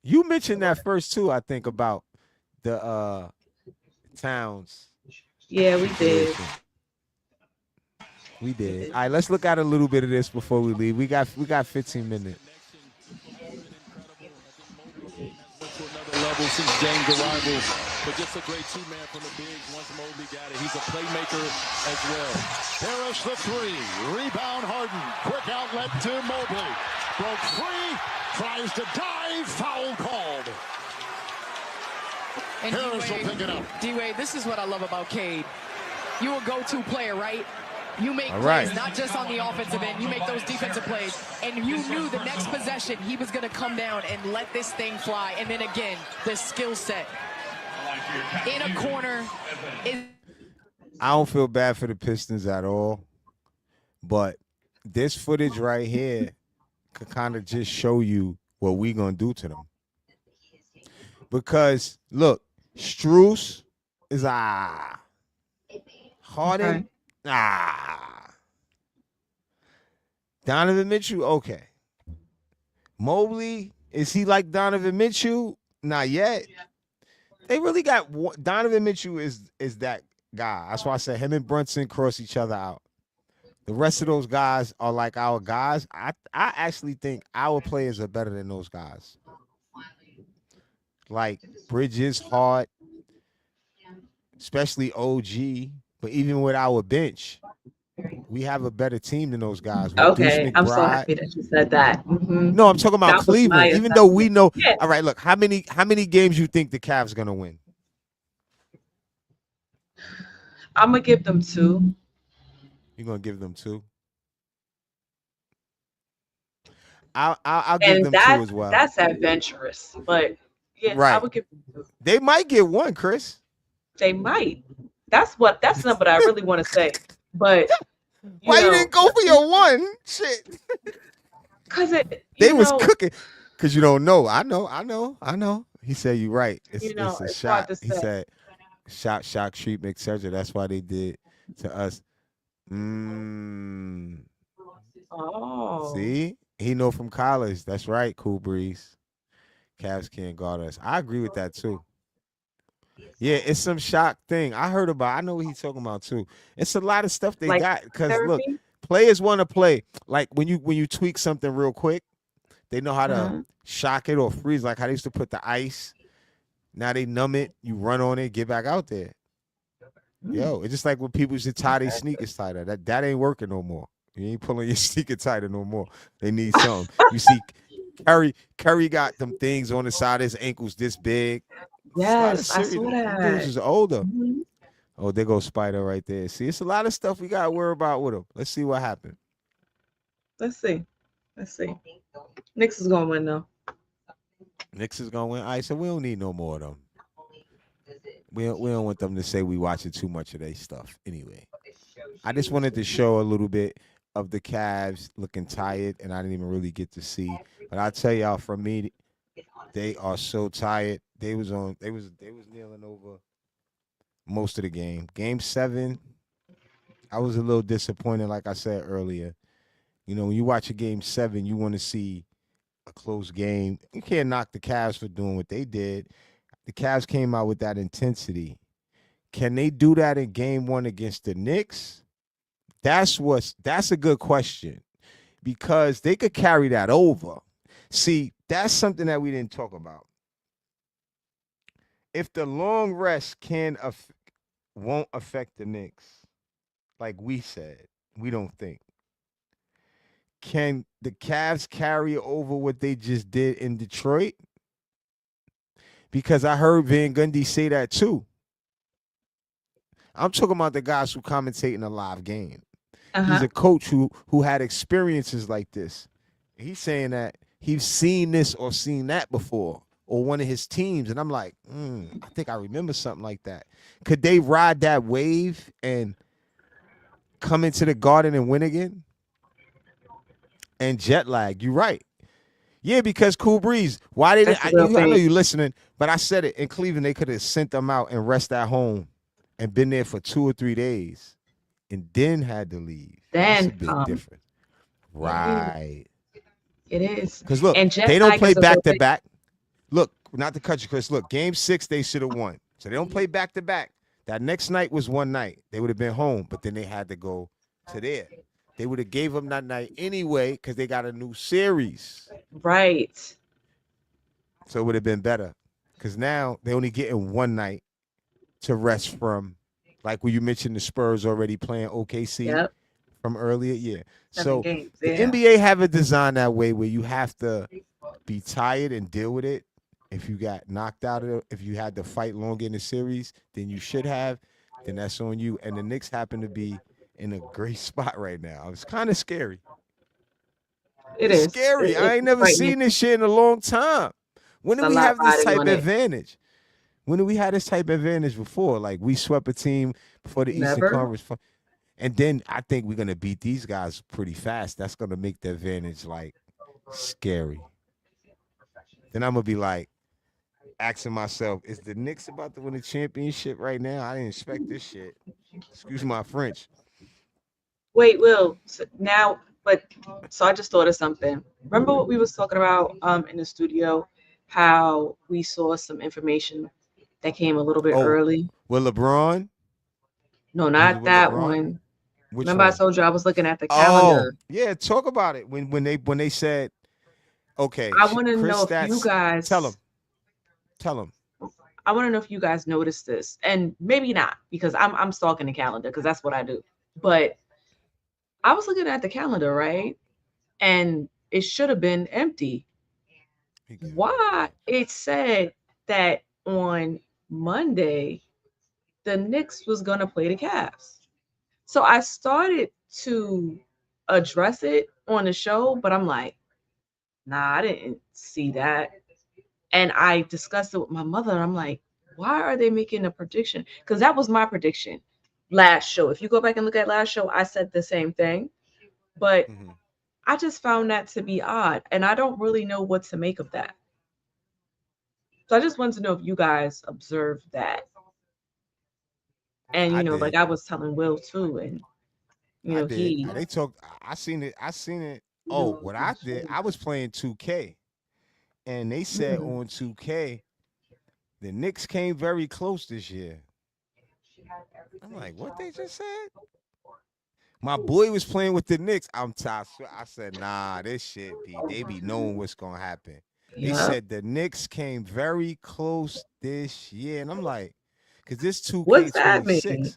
You mentioned that first too, I think, about the Towns Yeah, we did. situation. We did. All right, let's look at a little bit of this before we leave. We got 15 minutes. Went to another level since James' arrival, but just a great two-man from the bigs once Mobley got it. He's a playmaker as well. Harris the three. Rebound Harden. Quick outlet to Mobley. Broke free. Tries to dive. Foul called. And Harris will pick it up. D-Wade, this is what I love about Cade. You a go-to player, right? You make All plays right. not just on the offensive end. You make those defensive plays. And you knew the next possession he was going to come down and let this thing fly. And then again, the skill set. In a corner. I don't feel bad for the Pistons at all, but this footage right here could kind of just show you what we gonna do to them. Because look, Strus is Harden, Donovan Mitchell, okay. Mobley, is he like Donovan Mitchell? Not yet. They really got Donovan Mitchell is that guy. That's why I said him and Brunson cross each other out. The rest of those guys are like our guys. I actually think our players are better than those guys. Like Bridges, Hart, especially OG. But even with our bench, we have a better team than those guys. With Okay, Deuce I'm so McBride. happy that you said that. Mhm. No, I'm talking about That was Cleveland. my Even though we assessment. know, Yeah. all right. Look, how many games you think the Cavs gonna win? I'm gonna give them 2. You're gonna give them 2. I'll give And them 2 as well. that's adventurous. But yeah, I Right. would give them 2. They might get 1, Chris. They might. That's not what I really want to say. But Why you didn't go for your 1? Shit. Because They was cooking. Cause you don't know. I know. He said you right. You It's know, a it's hard shot. to He say. said shot, shock, treatment, etc. That's why they did to us. Mm, Oh, see, he know from college. That's right, Cool Breeze. Cavs can't guard us. I agree with that too. Yeah, it's some shock thing. I heard about. I know what he's talking about too. It's a lot of stuff they like got because look, therapy. players want to play. Like when you tweak something real quick, they know how to Uh-huh. shock it or freeze. Like how they used to put the ice. Now they numb it. You run on it, get back out there. Mm, Yo, it's just like when people used to tie their sneakers tighter. That ain't working no more. You ain't pulling your sneaker tighter no more. They need something. You see, Curry got them things on the side of his ankles this big. It's a lot of yes, I serious. saw Them dudes that. is older. Mhm. Oh, there goes Spider right there. See, it's a lot of stuff we gotta worry about with him. Let's see what happens. Let's see. Let's see. Knicks is gonna win though. Knicks is gonna win. All right, so we don't need no more of them. We don't want them to say we watching too much of their stuff anyway. I just wanted to show a little bit of the Cavs looking tired, and I didn't even really get to see. But I tell y'all, for me, they are so tired. They was on. They was kneeling over most of the game. Game 7, I was a little disappointed. Like I said earlier, when you watch a game 7, you want to see a close game. You can't knock the Cavs for doing what they did. The Cavs came out with that intensity. Can they do that in game 1 against the Knicks? That's a good question because they could carry that over. See, that's something that we didn't talk about. If the long rest won't affect the Knicks, like we said, we don't think. Can the Cavs carry over what they just did in Detroit? Because I heard Van Gundy say that too. I'm talking about the guys who commentate in a live game. He's Uh-huh. a coach who had experiences like this. He's saying that he's seen this or seen that before, or one of his teams, and I'm like, I think I remember something like that. Could they ride that wave and come into the Garden and win again? And jet lag, you're right. Yeah, because Cool Breeze. Why That's didn't a real I know thing. you listening? But I said it in Cleveland. They could have sent them out and rest at home, and been there for 2 or 3 days, and then had to leave. That's a Then big come. difference, It is. right? It is. Because look, And jet they don't lag play is a real back to thing. back. Look, not to cut you, Chris. Look, game 6 they should have won. So they don't play back to back. That next night was one night. They would have been home, but then they had to go to there. They would have gave them that night anyway because they got a new series. Right. So it would have been better. Because now they only getting one night to rest from, like when you mentioned the Spurs already playing OKC Yep. from earlier. Yeah. 7 So games. the Yeah. NBA have it designed that way where you have to be tired and deal with it. If you got knocked out of it, if you had to fight longer in the series than you should have, then that's on you. And the Knicks happen to be in a great spot right now. It's kind of scary. It It's is. scary. I ain't It's never frightening. seen this shit in a long time. When It's did a we lot have this riding type on of it. advantage? When did we have this type of advantage before? Like we swept a team before the Eastern Never. Conference, and then I think we're gonna beat these guys pretty fast. That's gonna make the advantage like scary. Then I'm gonna be like asking myself, is the Knicks about to win a championship right now? I didn't expect this shit. Excuse my French. Wait, Will. Now, but so I just thought of something. Remember what we was talking about in the studio? How we saw some information that came a little bit Oh, early. with LeBron? No, Was it not with that LeBron? one. Which Remember I one? told you I was looking at the Oh, calendar. yeah. Talk about it. When they said, okay, I want to Chris, know if you that's tell him, guys tell him. I want to know if you guys noticed this. And maybe not because I'm stalking the calendar because that's what I do. But I was looking at the calendar, right? And it should have been empty. He good. Why it said that on Monday the Knicks was gonna play the Cavs. So I started to address it on the show, but I'm like, nah, I didn't see that. And I discussed it with my mother, and I'm like, why are they making a prediction? Because that was my prediction last show. If you go back and look at last show, I said the same thing, but Mhm. I just found that to be odd, and I don't really know what to make of that. So I just wanted to know if you guys observed that. And I like did. I was telling Will too, and I did. he They talked. I seen it. I seen it. Oh, what I did, I was playing 2K, and they said mm, on 2K the Knicks came very close this year. I'm like, what they just said? My boy was playing with the Knicks. I said, nah, this shit be. They be knowing what's gonna happen. They yeah. said the Knicks came very close this year, and I'm like, cause this What's that mean? 2K26.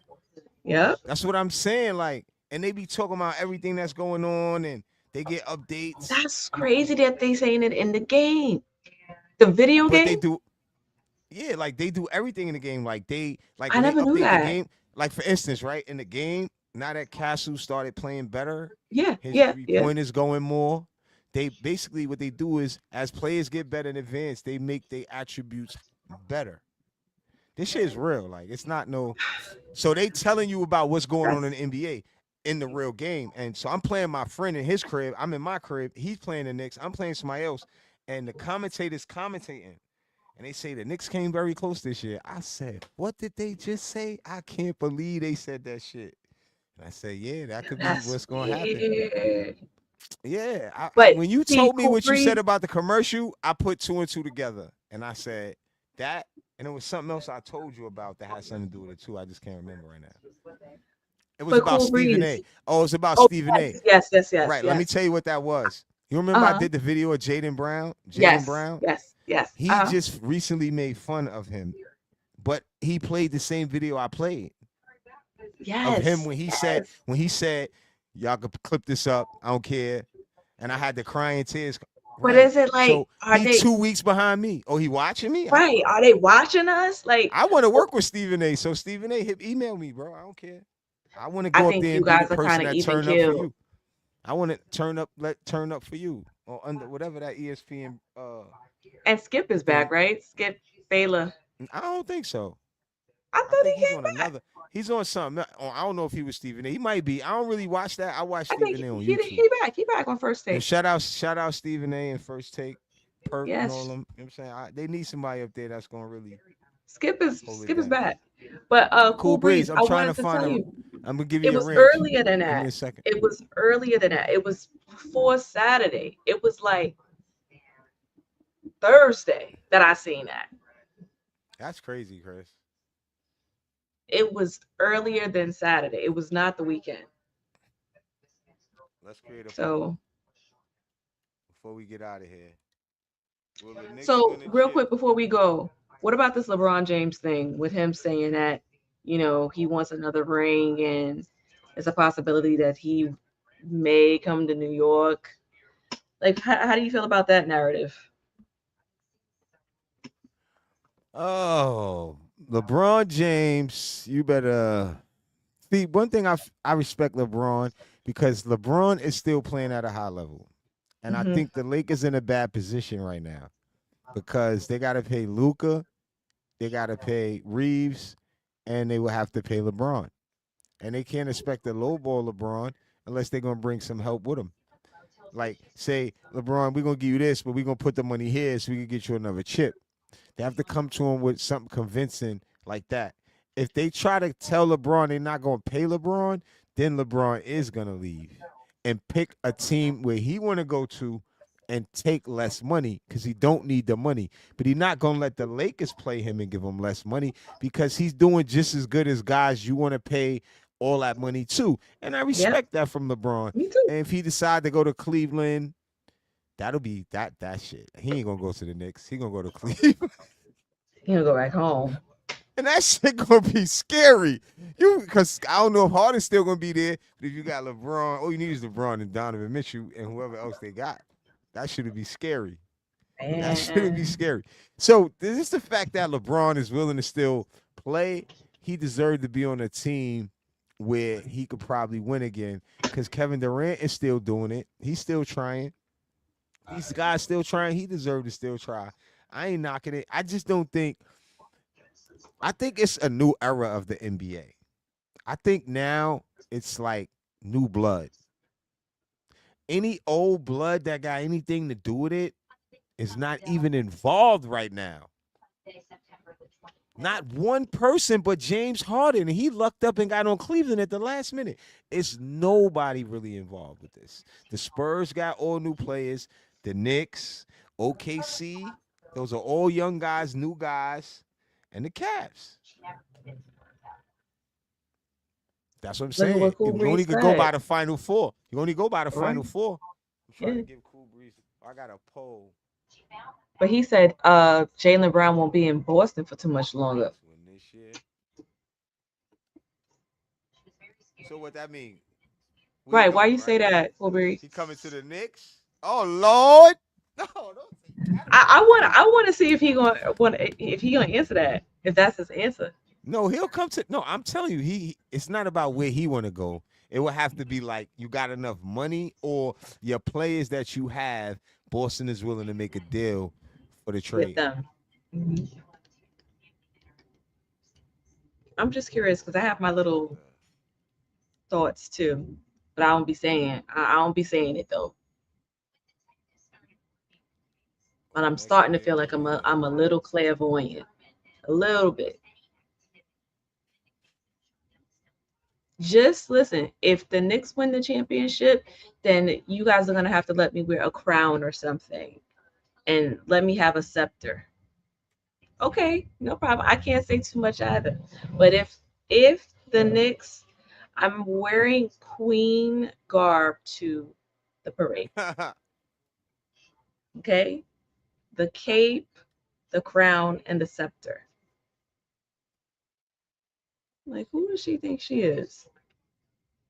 Yeah. That's what I'm saying. Like, and they be talking about everything that's going on, and they get updates. That's crazy that they saying it in the game. The video But they game? do, yeah, like they do everything in the game. Like like I when they never knew update the that. game. Like for instance, right in the game, now that Castle started playing better, Yeah, his yeah, three yeah. pointers going more. They basically what they do is as players get better in advance, they make their attributes better. This shit is real. Like it's not no. So they telling you about what's going on in That's the NBA in the real game. And so I'm playing my friend in his crib. I'm in my crib. He's playing the Knicks. I'm playing somebody else. And the commentators commentating. And they say the Knicks came very close this year. I said, what did they just say? I can't believe they said that shit. And I said, yeah, that could be that's what's going to happen. weird. Yeah. But When you see, told me Cool what you said Breeze, about the commercial, I put two and two together. And I said, that, and it was something else I told you about that had something to do with it too. I just can't remember right now. It was but about Cool Stephen Breeze. A. Oh, it's about Oh Stephen A. yes, yes, yes, yes, Right. Let me yes. tell you what that was. You remember I Uh-huh. did the video of Jaden Brown? Jaden Yes, Brown? yes, yes. He Uh-huh. just recently made fun of him, but he played the same video I played of him Yes, yes. when he said, y'all could clip this up. I don't care. And I had the crying tears. But Right. is it like, So are he they 2 weeks behind me. Oh, he watching me? I don't right? know. Are they watching us? Like, I want to work with Stephen A. So Stephen A. Email me, bro. I don't care. I want to I go up think there you and be the guys are kind person of that even turn up for killed. you. I want to turn up for you or under whatever that ESPN. And Skip is back, Thing. right? Skip Baylor. I don't think so. I I thought think he he's came on back. another. He's on something. I don't know if he was Stephen A. He might be. I don't really watch that. I watch I think Stephen A. on YouTube. he back. He back on first And take. shout out Stephen A. and First Take, Perk and all Yes, them. You know what I'm saying? They need somebody up there that's gonna really hold it Skip is down. back. But Cool Cool Breeze. Breeze, I'm I trying to wanted to find tell a. you, I'm gonna give it you a was wrench. earlier than Give me that. a second. It was earlier than that. It was before Saturday. It was like Thursday that I seen that. That's crazy, Chris. It was earlier than Saturday. It was not the weekend. Let's create a poll So before we get out of here. Will the Knicks so win a real chip? quick before we go, what about this LeBron James thing with him saying that, he wants another ring and it's a possibility that he may come to New York. Like how do you feel about that narrative? Oh, LeBron James, you better see. One thing I respect LeBron because LeBron is still playing at a high level, and I Hmm. think the Lakers in a bad position right now because they got to pay Luca, they got to pay Reeves, and they will have to pay LeBron, and they can't expect to lowball LeBron unless they're gonna bring some help with him. Like say, LeBron, we're gonna give you this, but we're gonna put the money here so we can get you another chip. They have to come to him with something convincing like that. If they try to tell LeBron they're not going to pay LeBron, then LeBron is going to leave and pick a team where he want to go to and take less money because he don't need the money. But he's not going to let the Lakers play him and give him less money because he's doing just as good as guys you want to pay all that money to. And I Yeah, respect that from LeBron. me too. And if he decide to go to Cleveland, that'll be that shit. He ain't gonna go to the Knicks. He gonna go to Cleveland. He'll go back home. And that shit gonna be scary. Because I don't know if Harden's still gonna be there, but if you got LeBron, all you need is LeBron and Donovan Mitchell and whoever else they got. That should be scary. That should be Man. scary. So this is the fact that LeBron is willing to still play. He deserved to be on a team where he could probably win again. Because Kevin Durant is still doing it. He's still trying. These guys still trying. He deserved to still try. I ain't knocking it. I just don't think. I think it's a new era of the NBA. I think now it's like new blood. Any old blood that got anything to do with it is not even involved right now. Not one person but James Harden, and he lucked up and got on Cleveland at the last minute. It's nobody really involved with this. The Spurs got all new players. The Knicks, OKC, those are all young guys, new guys, and the Cavs. That's what I'm Look at saying. what Cool You only Breeze could go by said. the Final Four. You only go by the Final Right. Four. I'm trying Yeah. to give Cool Breeze. I got a poll. But he said Jaylen Brown won't be in Boston for too much longer. Win this year. So what that mean? We Right. Why know, you say right? that, Cool Breeze? He coming to the Knicks? Oh Lord! No, don't say that. I wanna see if he gonna answer that. If that's his answer. No, he'll come to. No, I'm telling you, it's not about where he want to go. It will have to be like you got enough money or your players that you have. Boston is willing to make a deal for the With trade. them. Mhm. I'm just curious because I have my little thoughts too, but I don't be saying it though. But I'm Next starting to feel big like three. I'm a little clairvoyant, a little bit. Just listen. If the Knicks win the championship, then you guys are gonna have to let me wear a crown or something, and let me have a scepter. Okay, no problem. I can't say too much either. But if the Knicks, I'm wearing queen garb to the parade. Okay, the cape, the crown, and the scepter. Like, who does she think she is?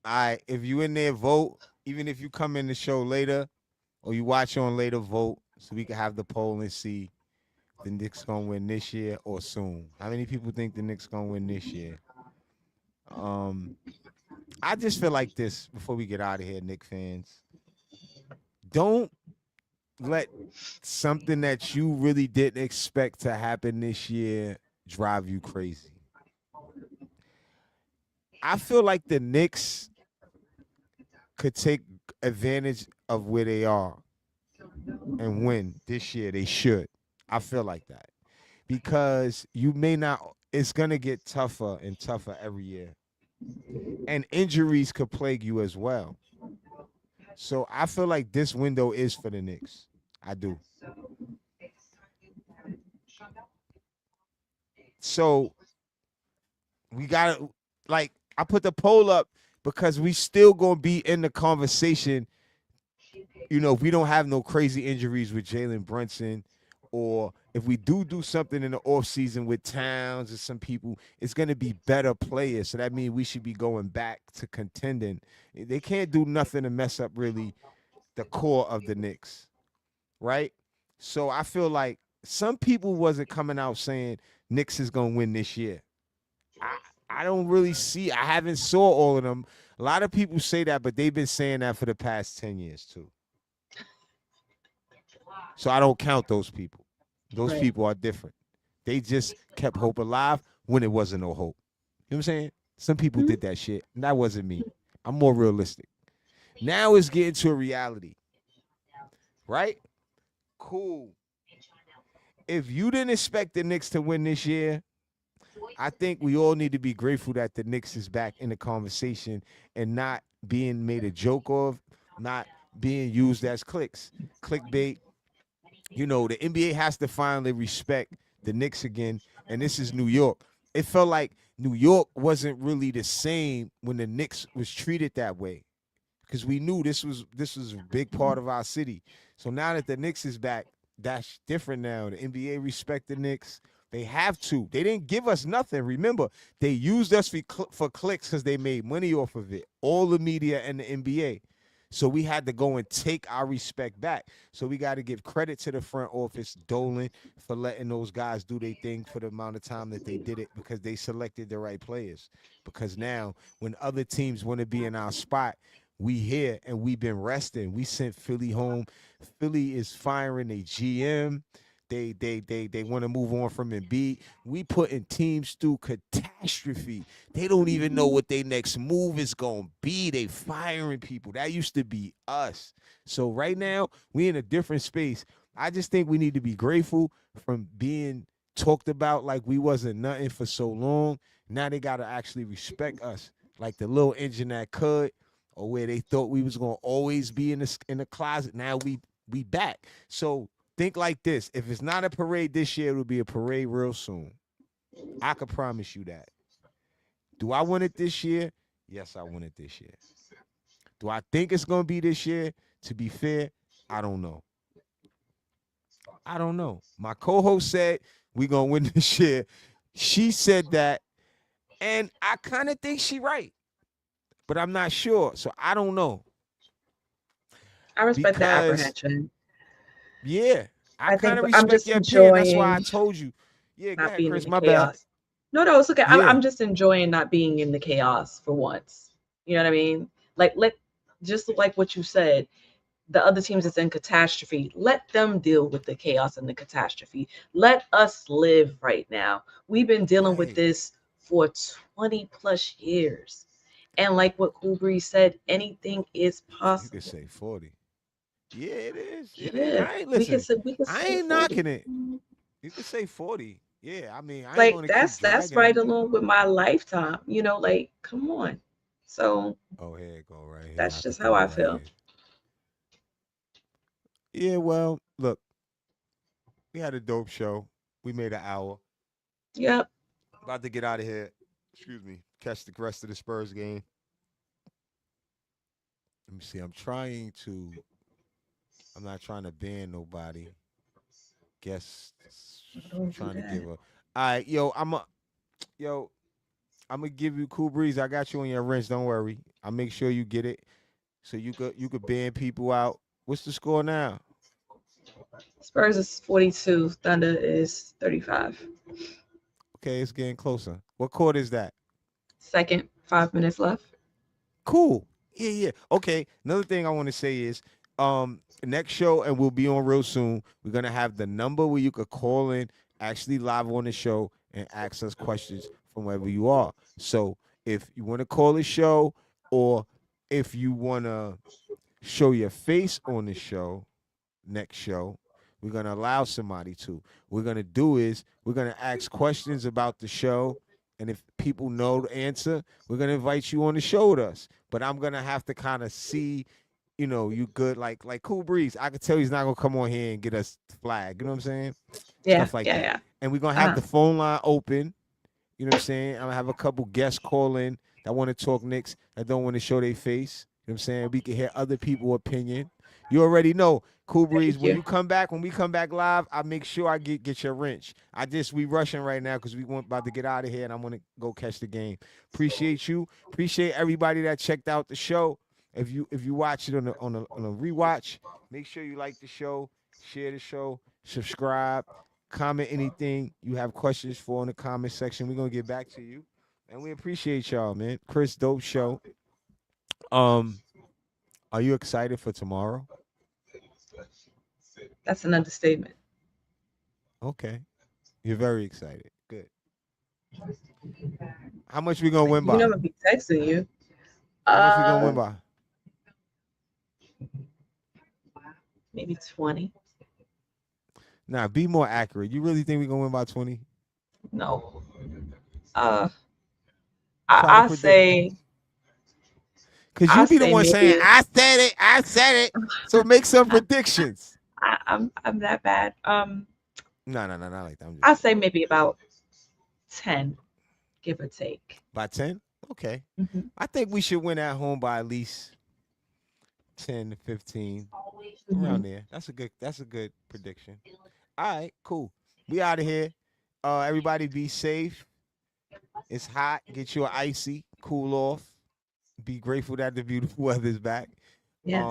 All right, if you in there, vote. Even if you come in the show later or you watch on later, vote so we can have the poll and see the Knicks gonna win this year or soon. How many people think the Knicks gonna win this year? Um, I just feel like this before we get out of here, Knicks fans. Don't let something that you really didn't expect to happen this year drive you crazy. I feel like the Knicks could take advantage of where they are and win this year. They should. I feel like that because you may not. It's gonna get tougher and tougher every year, and injuries could plague you as well. So I feel like this window is for the Knicks. I do. So we gotta like I put the poll up because we still gonna be in the conversation. If we don't have no crazy injuries with Jalen Brunson, or if we do something in the offseason with Towns and some people, it's gonna be better players. So that means we should be going back to contending. They can't do nothing to mess up really the core of the Knicks, right? So I feel like some people wasn't coming out saying Knicks is gonna win this year. I I don't really see. I haven't saw all of them. A lot of people say that, but they've been saying that for the past 10 years too. So I don't count those people. Those Right. people are different. They just kept hope alive when it wasn't no hope. You know what I'm saying? Some people Mhm. did that shit, and that wasn't me. I'm more realistic. Now it's getting to a reality, right? Cool. If you didn't expect the Knicks to win this year, I think we all need to be grateful that the Knicks is back in the conversation and not being made a joke of, not being used as clickbait. The NBA has to finally respect the Knicks again, and this is New York. It felt like New York wasn't really the same when the Knicks was treated that way because we knew this was a big part of our city. So now that the Knicks is back, that's different now. The NBA respect the Knicks. They have to. They didn't give us nothing. Remember, they used us for clicks because they made money off of it. All the media and the NBA. So we had to go and take our respect back. So we got to give credit to the front office, Dolan, for letting those guys do their thing for the amount of time that they did it because they selected the right players. Because now, when other teams want to be in our spot, we here and we've been resting. We sent Philly home. Philly is firing a GM. They want to move on from Embiid. We putting teams through catastrophe. They don't even know what their next move is gonna be. They firing people. That used to be us. So right now we in a different space. I just think we need to be grateful from being talked about like we wasn't nothing for so long. Now they gotta actually respect us, like the little engine that could, or where they thought we was gonna always be in the closet. Now we back. So think like this: if it's not a parade this year, it'll be a parade real soon. I could promise you that. Do I want it this year? Yes, I want it this year. Do I think it's gonna be this year? To be fair, I don't know. I don't know. My co-host said we gonna win this year. She said that, and I kind of think she right, but I'm not sure. So I don't know I respect the because apprehension. yeah, I I kind think of I'm respect just your opinion. That's why I enjoying told you. Yeah, go not ahead, being in Chris. the My bad. chaos. No, it's okay. I'm, Yeah, I'm just enjoying not being in the chaos for once. You know what I mean? Like let just like what you said, the other teams that's in catastrophe, let them deal with the chaos and the catastrophe. Let us live right now. We've been dealing with right. this for 20 plus years. And like what Kubri said, anything is You could possible. say 40. Yeah, it is. It is. Yeah, I ain't we could listen. say we could I say ain't 40. knocking it. You could say 40. Yeah, I mean, I ain't Like gonna keep that's dragging right them. along with my lifetime. Like come on. So Oh, here it go right here. I that's could just how throw it I right feel. here. Yeah, well, look, we had a dope show. We made an hour. Yep. About to get out of here. Excuse me. Catch the rest of the Spurs game. Let me see. I'm not trying to ban nobody. Guess I'm Don't do trying to that. give a. All right, yo, I'm gonna give you Cool Breeze. I got you on your wrench. Don't worry. I'll make sure you get it. So you could ban people out. What's the score now? Spurs is 42. Thunder is 35. Okay, it's getting closer. What court is that? Second, 5 minutes left. Cool. Yeah, yeah. Okay. Another thing I want to say is, next show, and we'll be on real soon. We're gonna have the number where you could call in, actually live on the show, and ask us questions from wherever you are. So if you want to call the show, or if you want to show your face on the show, next show, we're gonna allow somebody to. What we're gonna do is we're gonna ask questions about the show, and if people know the answer, we're gonna invite you on the show with us. But I'm gonna have to kind of see, you good like Cool Breeze. I could tell he's not gonna come on here and get us flagged. You know what I'm saying? Yeah, Stuff like yeah, that. yeah. And we're gonna have Uh-huh. the phone line open. You know what I'm saying? I'm gonna have a couple guests call in that want to talk Knicks that don't want to show their face. You know what I'm saying? We can hear other people's opinion. You already know, Cool Breeze. Thank you. When we come back live, I make sure I get your wrench. We rushing right now because we want about to get out of here and I want to go catch the game. Appreciate you. Appreciate everybody that checked out the show. If you watch it on a rewatch, make sure you like the show, share the show, subscribe. Comment anything you have questions for in the comment section. We're gonna get back to you. And we appreciate y'all, man. Chris, dope show. Um, are you excited for tomorrow? That's an understatement. Okay. You're very excited. Good. How much we gonna win You know by? I'm gonna be texting you. How much we gonna Uh win by? Maybe 20. Nah, be more accurate. You really think we gonna win by 20? No. Uh Try to I predict. say Cause I you be the say one saying, maybe I said it, I said it. So make some predictions. I'm that bad. No, no, no, not like that. I'm just I saying. say maybe about 10, give or take. By 10? Okay. Mhm. I think we should win at home by at least 10 to 15. Around Mhm. there. That's a good prediction. All right, cool. We out of here. Everybody be safe. It's hot. Get you an icy, cool off. Be grateful that the beautiful weather's back. Yes.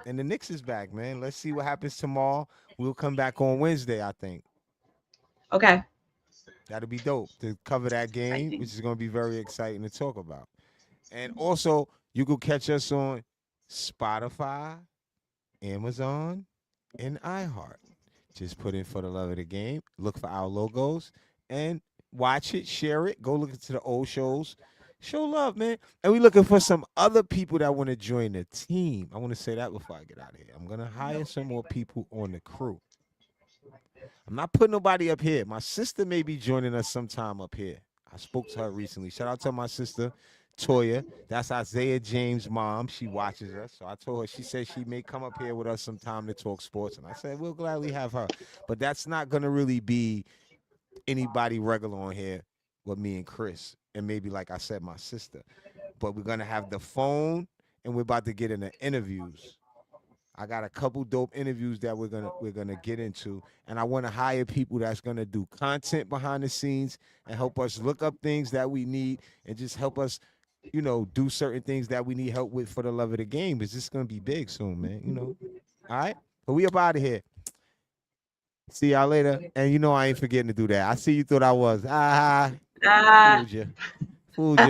And the Knicks is back, man. Let's see what happens tomorrow. We'll come back on Wednesday, I think. Okay. That'll be dope to cover that game, Exciting. which is gonna be very exciting to talk about. And also, you can catch us on Spotify, Amazon, and iHeart. Just put in For the Love of the Game. Look for our logos and watch it, share it. Go look into the old shows. Show love, man. And we looking for some other people that want to join the team. I want to say that before I get out of here. I'm gonna hire some more people on the crew. I'm not putting nobody up here. My sister may be joining us sometime up here. I spoke to her recently. Shout out to my sister, Toya. That's Isaiah James' mom. She watches us. So I told her, she said she may come up here with us sometime to talk sports. And I said, we'll gladly have her. But that's not going to really be anybody regular on here with me and Chris. And maybe, like I said, my sister. But we're going to have the phone and we're about to get into interviews. I got a couple dope interviews that we're gonna get into, and I want to hire people that's gonna do content behind the scenes and help us look up things that we need and just help us, do certain things that we need help with for the love of the game. It's just gonna be big soon, man. All right, but we up out of here. See y'all later, and I ain't forgetting to do that. I see you thought I was Ah. fooled you, fooled you.